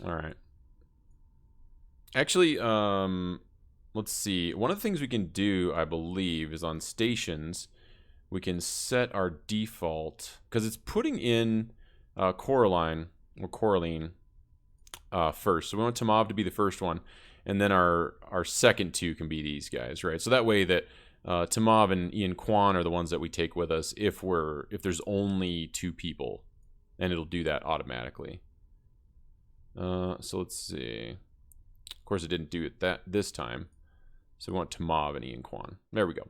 All right. Actually, let's see. One of the things we can do, I believe, is on stations, we can set our default, because it's putting in Coraline first. So we want Tamav to be the first one, and then our second two can be these guys, right? So that way that Tamav and Ian Kwan are the ones that we take with us if there's only two people, and it'll do that automatically. So let's see. Of course, it didn't do it this time. So we want Tamav and Ian Kwan. There we go.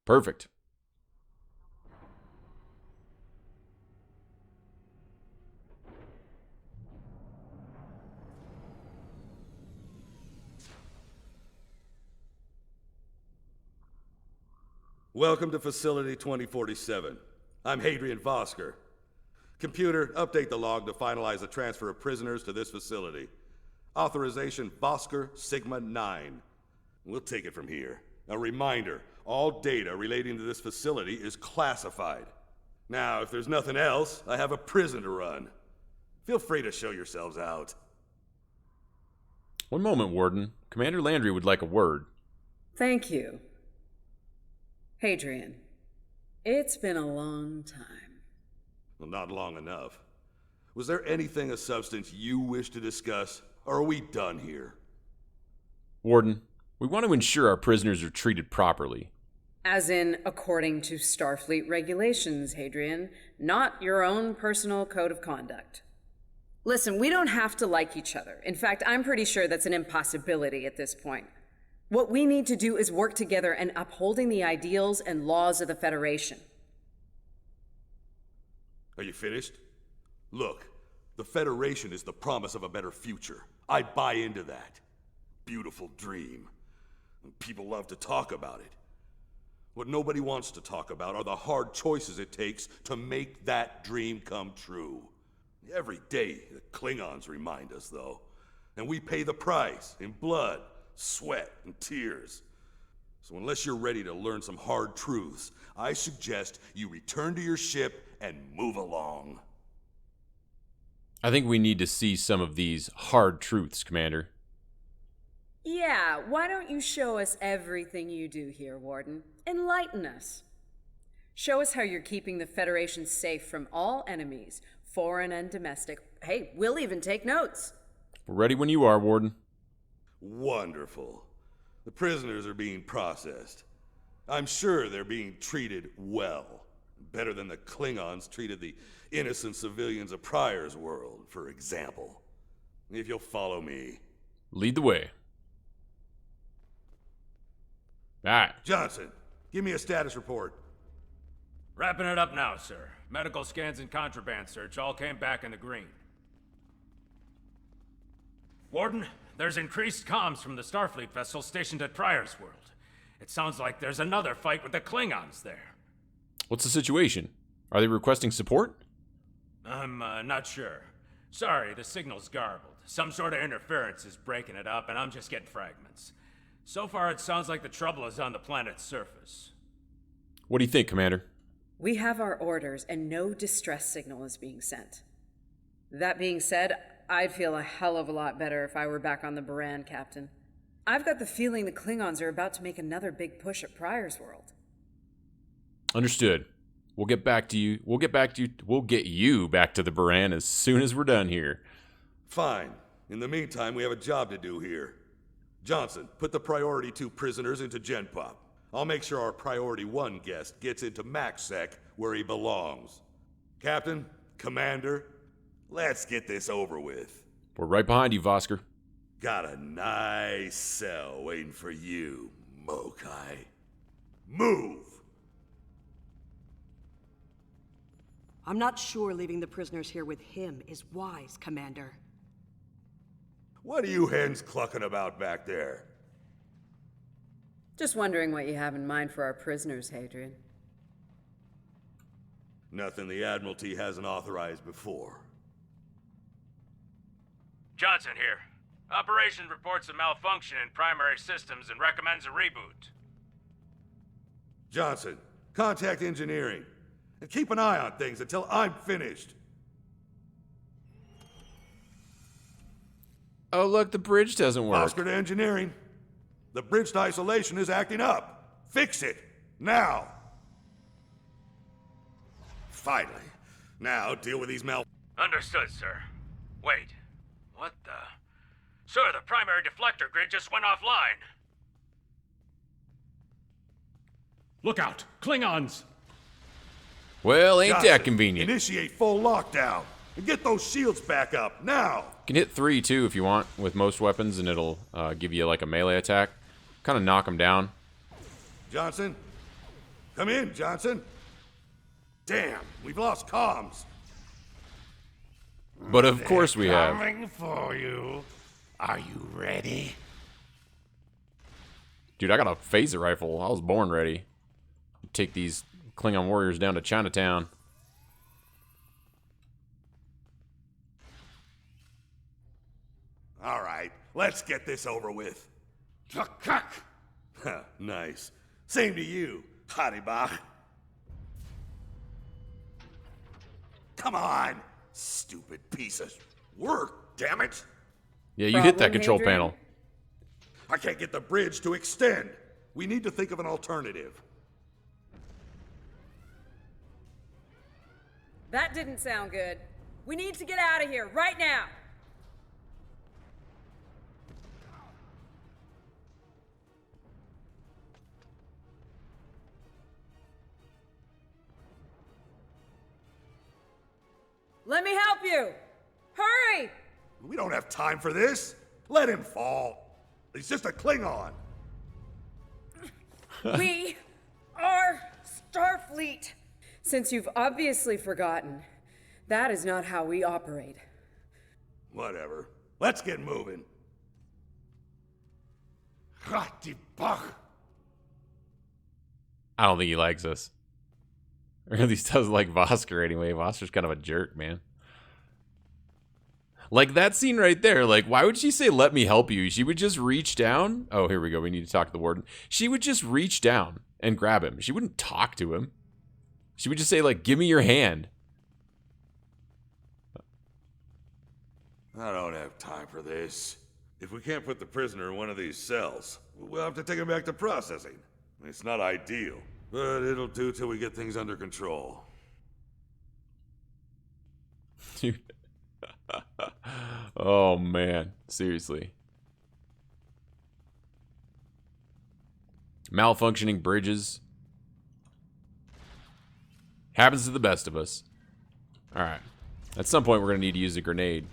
Perfect. Welcome to Facility 2047. I'm Hadrian Vosker. Computer, update the log to finalize the transfer of prisoners to this facility. Authorization Vosker Sigma 9. We'll take it from here. A reminder, all data relating to this facility is classified. Now, if there's nothing else, I have a prison to run. Feel free to show yourselves out. One moment, Warden. Commander Landry would like a word. Thank you. Hadrian, it's been a long time. Well, not long enough. Was there anything of substance you wish to discuss, or are we done here? Warden, we want to ensure our prisoners are treated properly. As in, according to Starfleet regulations, Hadrian, not your own personal code of conduct. Listen, we don't have to like each other. In fact, I'm pretty sure that's an impossibility at this point. What we need to do is work together in upholding the ideals and laws of the Federation. Are you finished? Look, the Federation is the promise of a better future. I buy into that. Beautiful dream. People love to talk about it. What nobody wants to talk about are the hard choices it takes to make that dream come true. Every day, the Klingons remind us, though. And we pay the price in blood, sweat, and tears. So unless you're ready to learn some hard truths, I suggest you return to your ship and move along. I think we need to see some of these hard truths, Commander. Yeah, why don't you show us everything you do here, Warden? Enlighten us. Show us how you're keeping the Federation safe from all enemies, foreign and domestic. Hey, we'll even take notes. We're ready when you are, Warden. Wonderful. The prisoners are being processed. I'm sure they're being treated well. Better than the Klingons treated the innocent civilians of Pryor's world, for example. If you'll follow me. Lead the way. All right. Johnson, give me a status report. Wrapping it up now, sir. Medical scans and contraband search all came back in the green. Warden, there's increased comms from the Starfleet vessel stationed at Pryor's world. It sounds like there's another fight with the Klingons there. What's the situation? Are they requesting support? I'm not sure. Sorry, the signal's garbled. Some sort of interference is breaking it up, and I'm just getting fragments. So far, it sounds like the trouble is on the planet's surface. What do you think, Commander? We have our orders, and no distress signal is being sent. That being said, I'd feel a hell of a lot better if I were back on the Baran, Captain. I've got the feeling the Klingons are about to make another big push at Pryor's world. Understood. We'll get back to you. We'll get you back to the Baran as soon as we're done here. Fine. In the meantime, we have a job to do here. Johnson, put the priority 2 prisoners into Gen Pop. I'll make sure our priority 1 guest gets into MaxSec where he belongs. Captain, Commander, let's get this over with. We're right behind you, Vosker. Got a nice cell waiting for you, Mokai. Move! I'm not sure leaving the prisoners here with him is wise, Commander. What are you hens clucking about back there? Just wondering what you have in mind for our prisoners, Hadrian. Nothing the Admiralty hasn't authorized before. Johnson here. Operations reports a malfunction in primary systems and recommends a reboot. Johnson, contact engineering. And keep an eye on things until I'm finished. Oh, look, the bridge doesn't work. Oscar to engineering. The bridge to isolation is acting up. Fix it. Now. Finally. Now deal with these Understood, sir. Wait. What the... Sir, the primary deflector grid just went offline. Look out! Klingons! Well, ain't Johnson, that convenient. Initiate full lockdown. And get those shields back up, now! You can hit 3, too, if you want, with most weapons, and it'll give you, like, a melee attack. Kind of knock them down. Johnson? Come in, Johnson. Damn, we've lost comms. But of course we have. Coming for you. Are you ready? Dude, I got a phaser rifle. I was born ready. Take these Klingon warriors down to Chinatown. All right, let's get this over with. Nice. Same to you, Haribach. Come on, stupid piece of work, damn it. Yeah, you hit that control Hadrian? panel. I can't get the bridge to extend. We need to think of an alternative. That didn't sound good. We need to get out of here, right now! Let me help you! Hurry! We don't have time for this. Let him fall. He's just a Klingon. We are Starfleet. Since you've obviously forgotten, that is not how we operate. Whatever. Let's get moving. I don't think he likes us. Or at least doesn't like Vosker anyway. Vosker's kind of a jerk, man. Like that scene right there, like why would she say, let me help you? She would just reach down. Oh, here we go. We need to talk to the warden. She would just reach down and grab him. She wouldn't talk to him. She would just say, like, give me your hand. I don't have time for this. If we can't put the prisoner in one of these cells, we'll have to take him back to processing. It's not ideal, but it'll do till we get things under control. Dude. Oh, man. Seriously. Malfunctioning bridges. Happens to the best of us. Alright. At some point, we're going to need to use a grenade.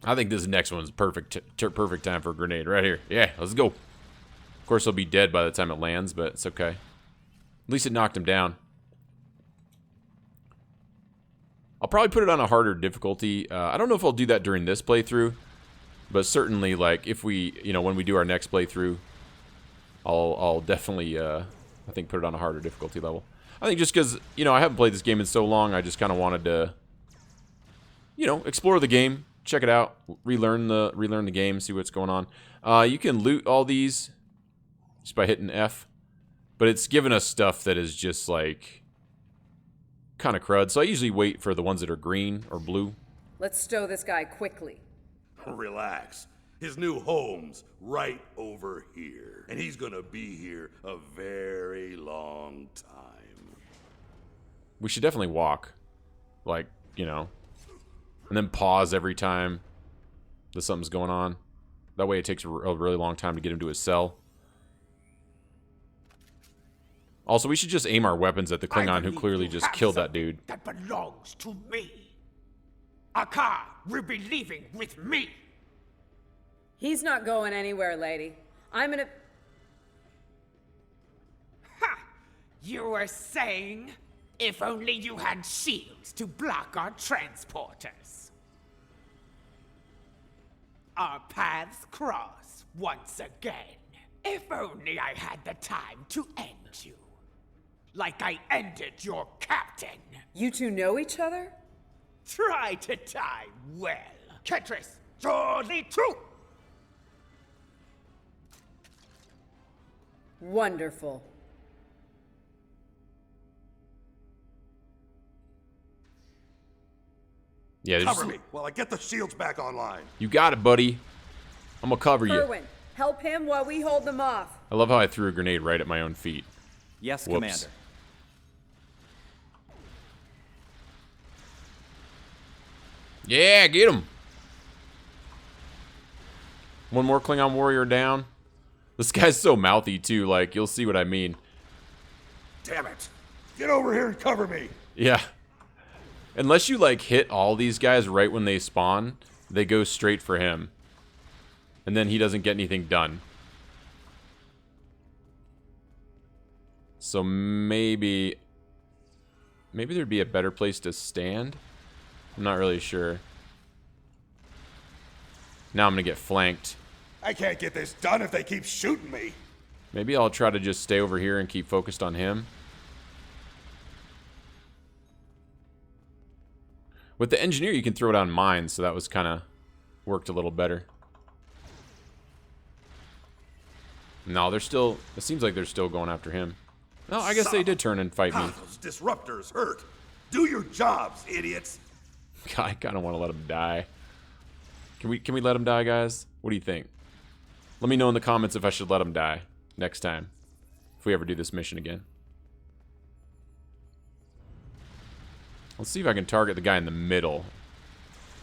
I think this next one's perfect perfect time for a grenade. Right here. Yeah, let's go. Of course, he'll be dead by the time it lands, but it's okay. At least it knocked him down. I'll probably put it on a harder difficulty. I don't know if I'll do that during this playthrough, but certainly, like, if we, you know, when we do our next playthrough, I'll definitely, I think, put it on a harder difficulty level. I think just because, you know, I haven't played this game in so long, I just kind of wanted to, you know, explore the game, check it out, relearn the game, see what's going on. You can loot all these just by hitting F, but it's given us stuff that is just, like, kind of crud. So I usually wait for the ones that are green or blue. Let's stow this guy quickly. Relax. His new home's right over here. And he's gonna be here a very long time. We should definitely walk. Like, you know. And then pause every time that something's going on. That way it takes a really long time to get him to his cell. Also, we should just aim our weapons at the Klingon who clearly just killed that dude. That belongs to me. Akar will be leaving with me. He's not going anywhere, lady. I'm gonna... Ha! You were saying, if only you had shields to block our transporters. Our paths cross once again. If only I had the time to end you. Like I ended your captain. You two know each other? Try to die well. Ketris, surely true. Wonderful. Yeah, cover me while I get the shields back online. You got it, buddy. I'm gonna cover you. Irwin, help him while we hold them off. I love how I threw a grenade right at my own feet. Yes, Whoops. Commander. Yeah, get him. One more Klingon warrior down. This guy's so mouthy, too. Like, you'll see what I mean. Damn it. Get over here and cover me. Yeah. Unless you, like, hit all these guys right when they spawn, they go straight for him. And then he doesn't get anything done. So maybe there'd be a better place to stand? I'm not really sure. Now I'm gonna get flanked. I can't get this done if they keep shooting me. Maybe I'll try to just stay over here and keep focused on him. With the engineer, you can throw down mines, so that was kind of worked a little better. No, they're still... It seems like they're still going after him. No, I guess they did turn and fight me. Those disruptors hurt. Do your jobs, idiots. God, I kind of want to let him die. Can we let him die, guys? What do you think? Let me know in the comments if I should let him die next time, if we ever do this mission again. Let's see if I can target the guy in the middle.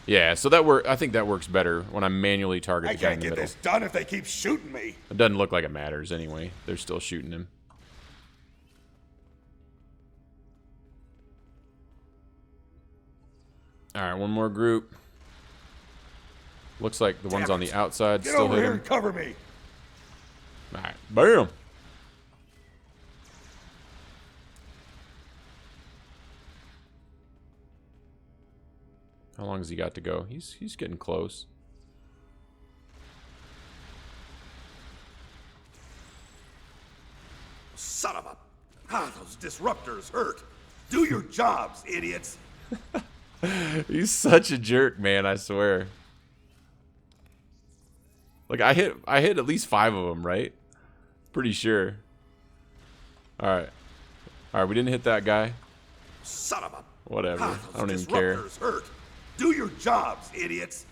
Yeah, so I think that works better when I manually target the guy in the middle. I can't get this done if they keep shooting me. It doesn't look like it matters anyway. They're still shooting him. Alright, one more group. Looks like the ones on the outside Get still over hit here him. and cover me. Alright, bam! How long has he got to go? He's getting close. Son of a... those disruptors hurt. Do your jobs, idiots. He's such a jerk, man, I swear. Like, I hit at least 5 of them, right? Pretty sure. Alright. Alright, we didn't hit that guy. Son of a... Whatever. I don't even disruptors care. hurt. Do your jobs, idiots.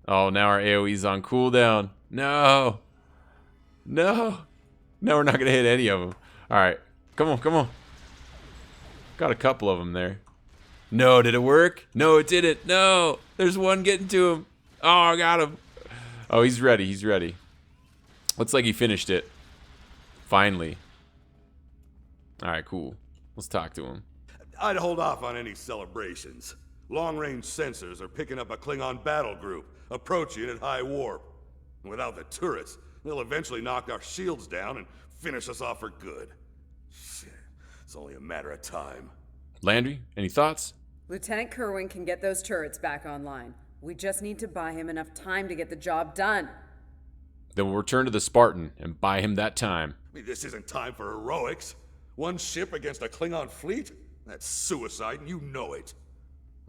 Oh, now our AoE's on cooldown. No. No. No, we're not going to hit any of them. Alright. Come on, come on. Got a couple of them there. No, did it work? No, it didn't. No, there's one getting to him. Oh, I got him. Oh, he's ready. He's ready. Looks like he finished it. Finally. All right, cool. Let's talk to him. I'd hold off on any celebrations. Long-range sensors are picking up a Klingon battle group, approaching at high warp. Without the turrets, they'll eventually knock our shields down and finish us off for good. Shit, it's only a matter of time. Landry, any thoughts? Lieutenant Kerwin can get those turrets back online. We just need to buy him enough time to get the job done. Then we'll return to the Spartan and buy him that time. I mean, this isn't time for heroics. One ship against a Klingon fleet? That's suicide, and you know it.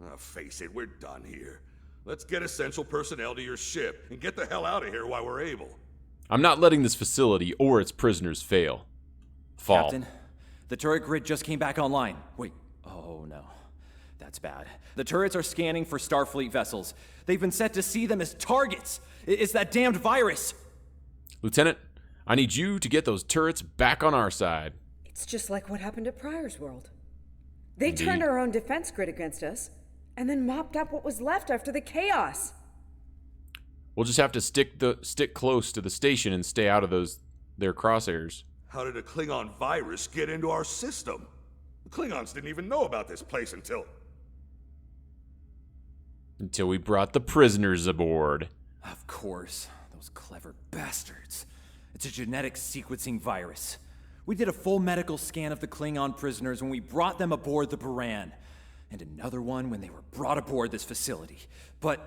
Oh, face it, we're done here. Let's get essential personnel to your ship and get the hell out of here while we're able. I'm not letting this facility or its prisoners fall. Captain, the turret grid just came back online. Wait, oh no. That's bad. The turrets are scanning for Starfleet vessels. They've been set to see them as targets. It's that damned virus. Lieutenant, I need you to get those turrets back on our side. It's just like what happened at Pryor's World. They Indeed. turned our own defense grid against us, and then mopped up what was left after the chaos. We'll just have to stick close to the station and stay out of their crosshairs. How did a Klingon virus get into our system? The Klingons didn't even know about this place until we brought the prisoners aboard. Of course, those clever bastards. It's a genetic sequencing virus. We did a full medical scan of the Klingon prisoners when we brought them aboard the Baran, and another one when they were brought aboard this facility. But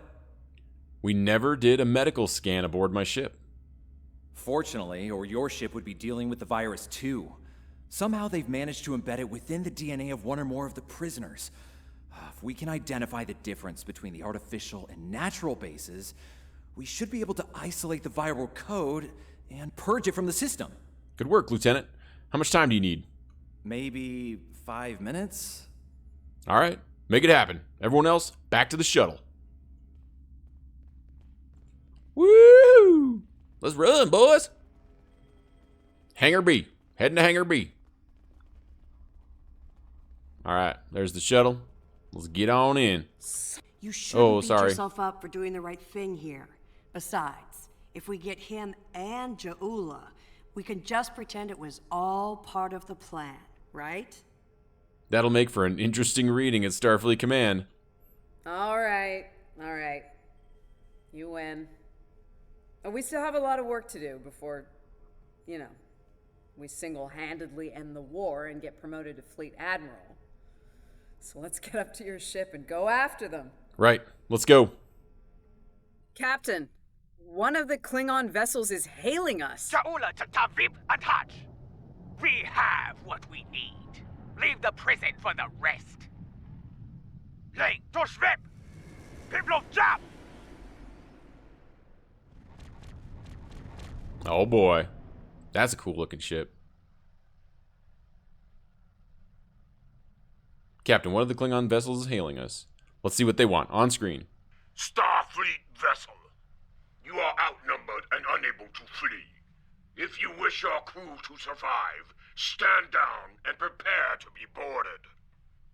we never did a medical scan aboard my ship. Fortunately, or your ship would be dealing with the virus too. Somehow they've managed to embed it within the DNA of one or more of the prisoners. If we can identify the difference between the artificial and natural bases, we should be able to isolate the viral code and purge it from the system. Good work, Lieutenant. How much time do you need? Maybe 5 minutes? All right, make it happen. Everyone else, back to the shuttle. Woo! Let's run, boys. Hangar B. Heading to Hangar B. All right, there's the shuttle. Let's get on in. You shouldn't beat sorry. yourself up for doing the right thing here. Besides, if we get him and Ja'ula, we can just pretend it was all part of the plan, right? That'll make for an interesting reading at Starfleet Command. All right. You win. But we still have a lot of work to do before, we single-handedly end the war and get promoted to Fleet Admiral. So let's get up to your ship and go after them. Right, let's go. Captain, one of the Klingon vessels is hailing us. Ja'ula to Tavib Atach. We have what we need. Leave the prison for the rest. Late to Schwip! People of Jap! Oh boy. That's a cool looking ship. Captain, one of the Klingon vessels is hailing us. Let's see what they want. On screen. Starfleet vessel. You are outnumbered and unable to flee. If you wish your crew to survive, stand down and prepare to be boarded.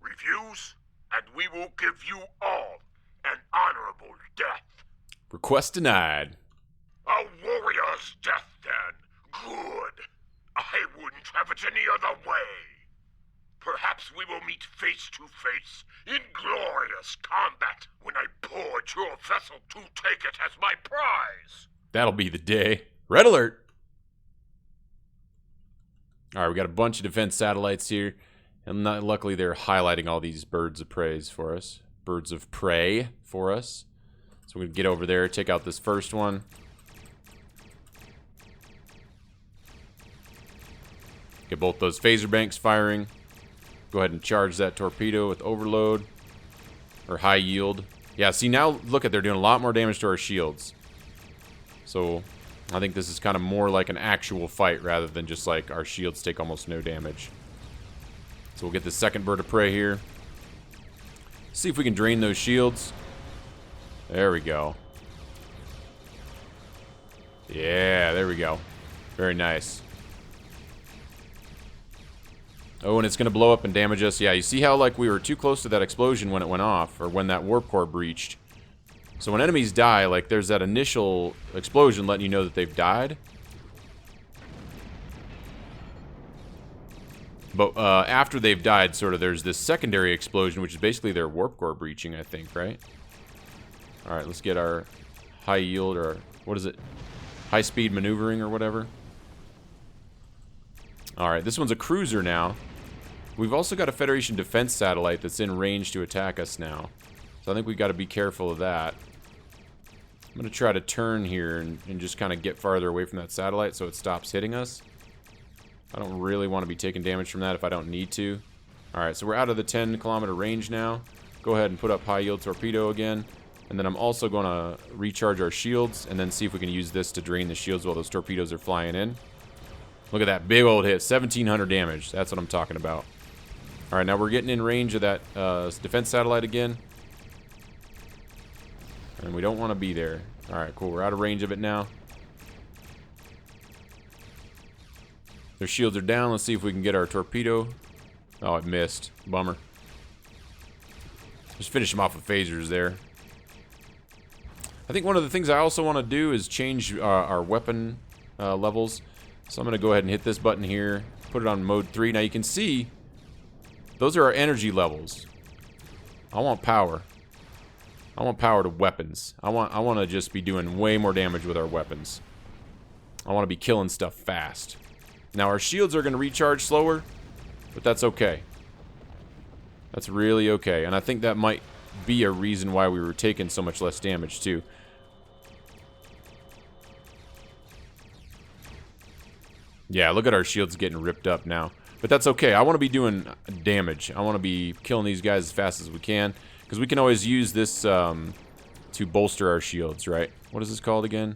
Refuse, and we will give you all an honorable death. Request denied. A warrior's death, then. Good. I wouldn't have it any other way. Perhaps we will meet face to face in glorious combat when I board your vessel to take it as my prize. That'll be the day. Red alert. All right, we got a bunch of defense satellites here. And luckily, they're highlighting all these birds of prey for us. Birds of prey for us. So we can get over there, take out this first one. Get both those phaser banks firing. Go ahead and charge that torpedo with overload. Or high yield. Yeah, see now, look at, they're doing a lot more damage to our shields. So, I think this is kind of more like an actual fight rather than just like our shields take almost no damage. So we'll get the second bird of prey here. See if we can drain those shields. There we go. Yeah, there we go. Very nice. Oh, and it's going to blow up and damage us. Yeah, you see how, like, we were too close to that explosion when it went off, or when that warp core breached. So when enemies die, like, there's that initial explosion letting you know that they've died. But after they've died, sort of, there's this secondary explosion, which is basically their warp core breaching, I think, right? All right, let's get our high yield, or what is it? High speed maneuvering or whatever. All right, this one's a cruiser now. We've also got a Federation defense satellite that's in range to attack us now. So I think we've got to be careful of that. I'm going to try to turn here and just kind of get farther away from that satellite so it stops hitting us. I don't really want to be taking damage from that if I don't need to. Alright, so we're out of the 10-kilometer range now. Go ahead and put up high-yield torpedo again. And then I'm also going to recharge our shields and then see if we can use this to drain the shields while those torpedoes are flying in. Look at that big old hit. 1,700 damage. That's what I'm talking about. Alright, now we're getting in range of that defense satellite again. And we don't want to be there. Alright, cool. We're out of range of it now. Their shields are down. Let's see if we can get our torpedo. Oh, it missed. Bummer. Just finish them off with phasers there. I think one of the things I also want to do is change our weapon levels. So I'm going to go ahead and hit this button here. Put it on mode 3. Now you can see those are our energy levels. I want power. I want power to weapons. I want to just be doing way more damage with our weapons. I want to be killing stuff fast. Now our shields are going to recharge slower, but that's okay. That's really okay. And I think that might be a reason why we were taking so much less damage too. Yeah, look at our shields getting ripped up now. But that's okay. I want to be doing damage. I want to be killing these guys as fast as we can. Because we can always use this to bolster our shields, right? What is this called again?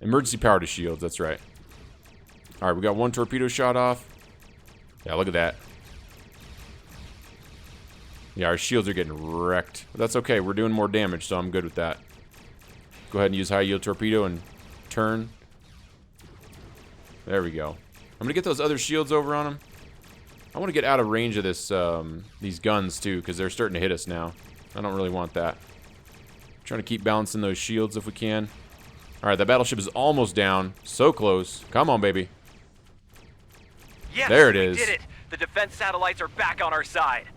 Emergency power to shields, that's right. Alright, we got one torpedo shot off. Yeah, look at that. Yeah, our shields are getting wrecked. But that's okay, we're doing more damage, so I'm good with that. Go ahead and use high yield torpedo and turn. There we go. I'm gonna get those other shields over on them. I want to get out of range of this these guns too, because they're starting to hit us now. I don't really want that. Trying to keep balancing those shields if we can. Alright, that battleship is almost down. So close. Come on, baby. Yes, there it is. We did it. The defense satellites are back on our side.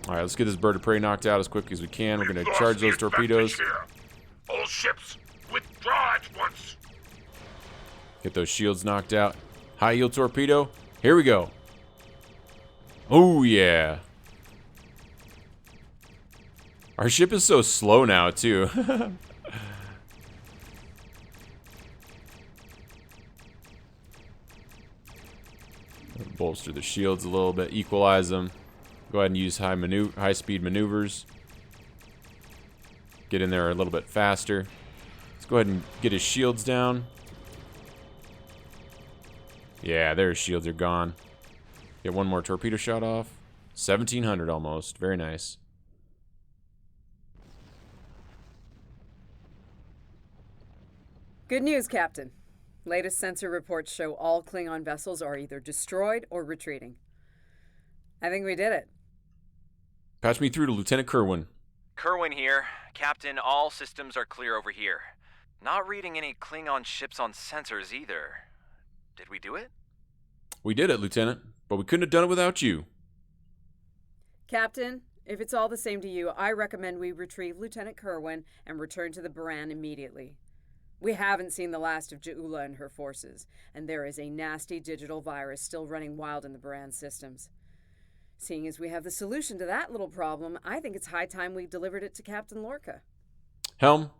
Alright, let's get this bird of prey knocked out as quickly as we can. We're going to charge those torpedoes. All ships, withdraw at once. Get those shields knocked out. High yield torpedo. Here we go. Oh, yeah. Our ship is so slow now, too. Bolster the shields a little bit. Equalize them. Go ahead and use high-speed maneuvers. Get in there a little bit faster. Let's go ahead and get his shields down. Yeah, their shields are gone. Get one more torpedo shot off. 1,700 almost. Very nice. Good news, Captain. Latest sensor reports show all Klingon vessels are either destroyed or retreating. I think we did it. Patch me through to Lieutenant Kerwin. Kerwin here. Captain, all systems are clear over here. Not reading any Klingon ships on sensors either. Did we do it? We did it, Lieutenant, but we couldn't have done it without you. Captain, if it's all the same to you, I recommend we retrieve Lieutenant Kerwin and return to the Baran immediately. We haven't seen the last of Ja'ula and her forces, and there is a nasty digital virus still running wild in the Baran systems. Seeing as we have the solution to that little problem, I think it's high time we delivered it to Captain Lorca. Helm,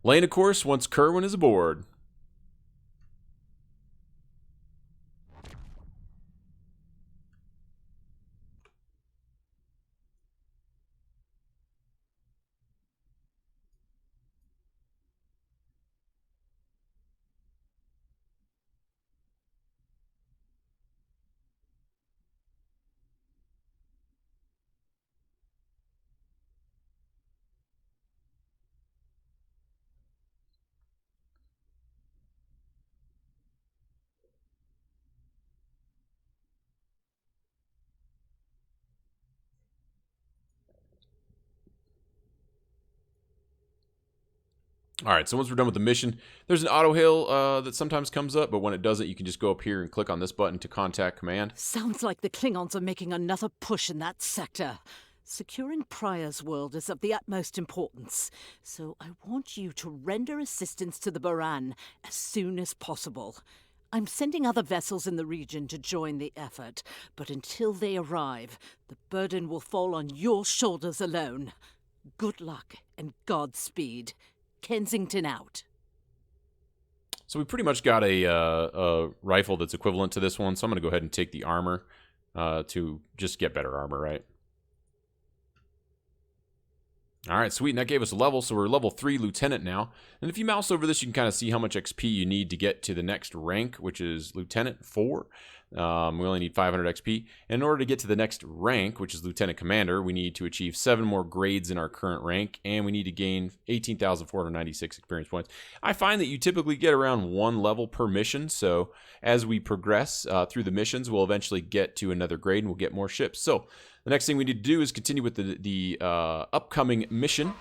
laying a course once Kerwin is aboard. All right, so once we're done with the mission, there's an auto hail that sometimes comes up, but when it doesn't, you can just go up here and click on this button to contact command. Sounds like the Klingons are making another push in that sector. Securing Pryor's world is of the utmost importance, so I want you to render assistance to the Baran as soon as possible. I'm sending other vessels in the region to join the effort, but until they arrive, the burden will fall on your shoulders alone. Good luck and Godspeed. Kensington out. So we pretty much got a rifle that's equivalent to this one, so I'm going to go ahead and take the armor to just get better armor, right? All right, sweet, and that gave us a level, so we're level 3 Lieutenant now. And if you mouse over this, you can kind of see how much XP you need to get to the next rank, which is Lieutenant 4. We only need 500 XP. And in order to get to the next rank, which is Lieutenant Commander, we need to achieve 7 more grades in our current rank, and we need to gain 18,496 experience points. I find that you typically get around 1 level per mission, so as we progress through the missions, we'll eventually get to another grade and we'll get more ships. So the next thing we need to do is continue with the upcoming mission,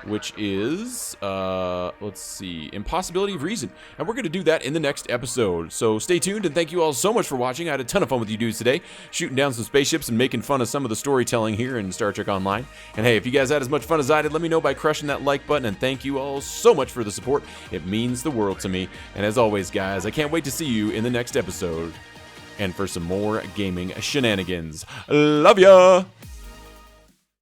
which is, let's see, Impossibility of Reason. And we're going to do that in the next episode. So stay tuned, and thank you all so much for watching. I had a ton of fun with you dudes today, shooting down some spaceships and making fun of some of the storytelling here in Star Trek Online. And hey, if you guys had as much fun as I did, let me know by crushing that like button, and thank you all so much for the support. It means the world to me. And as always, guys, I can't wait to see you in the next episode and for some more gaming shenanigans. Love ya!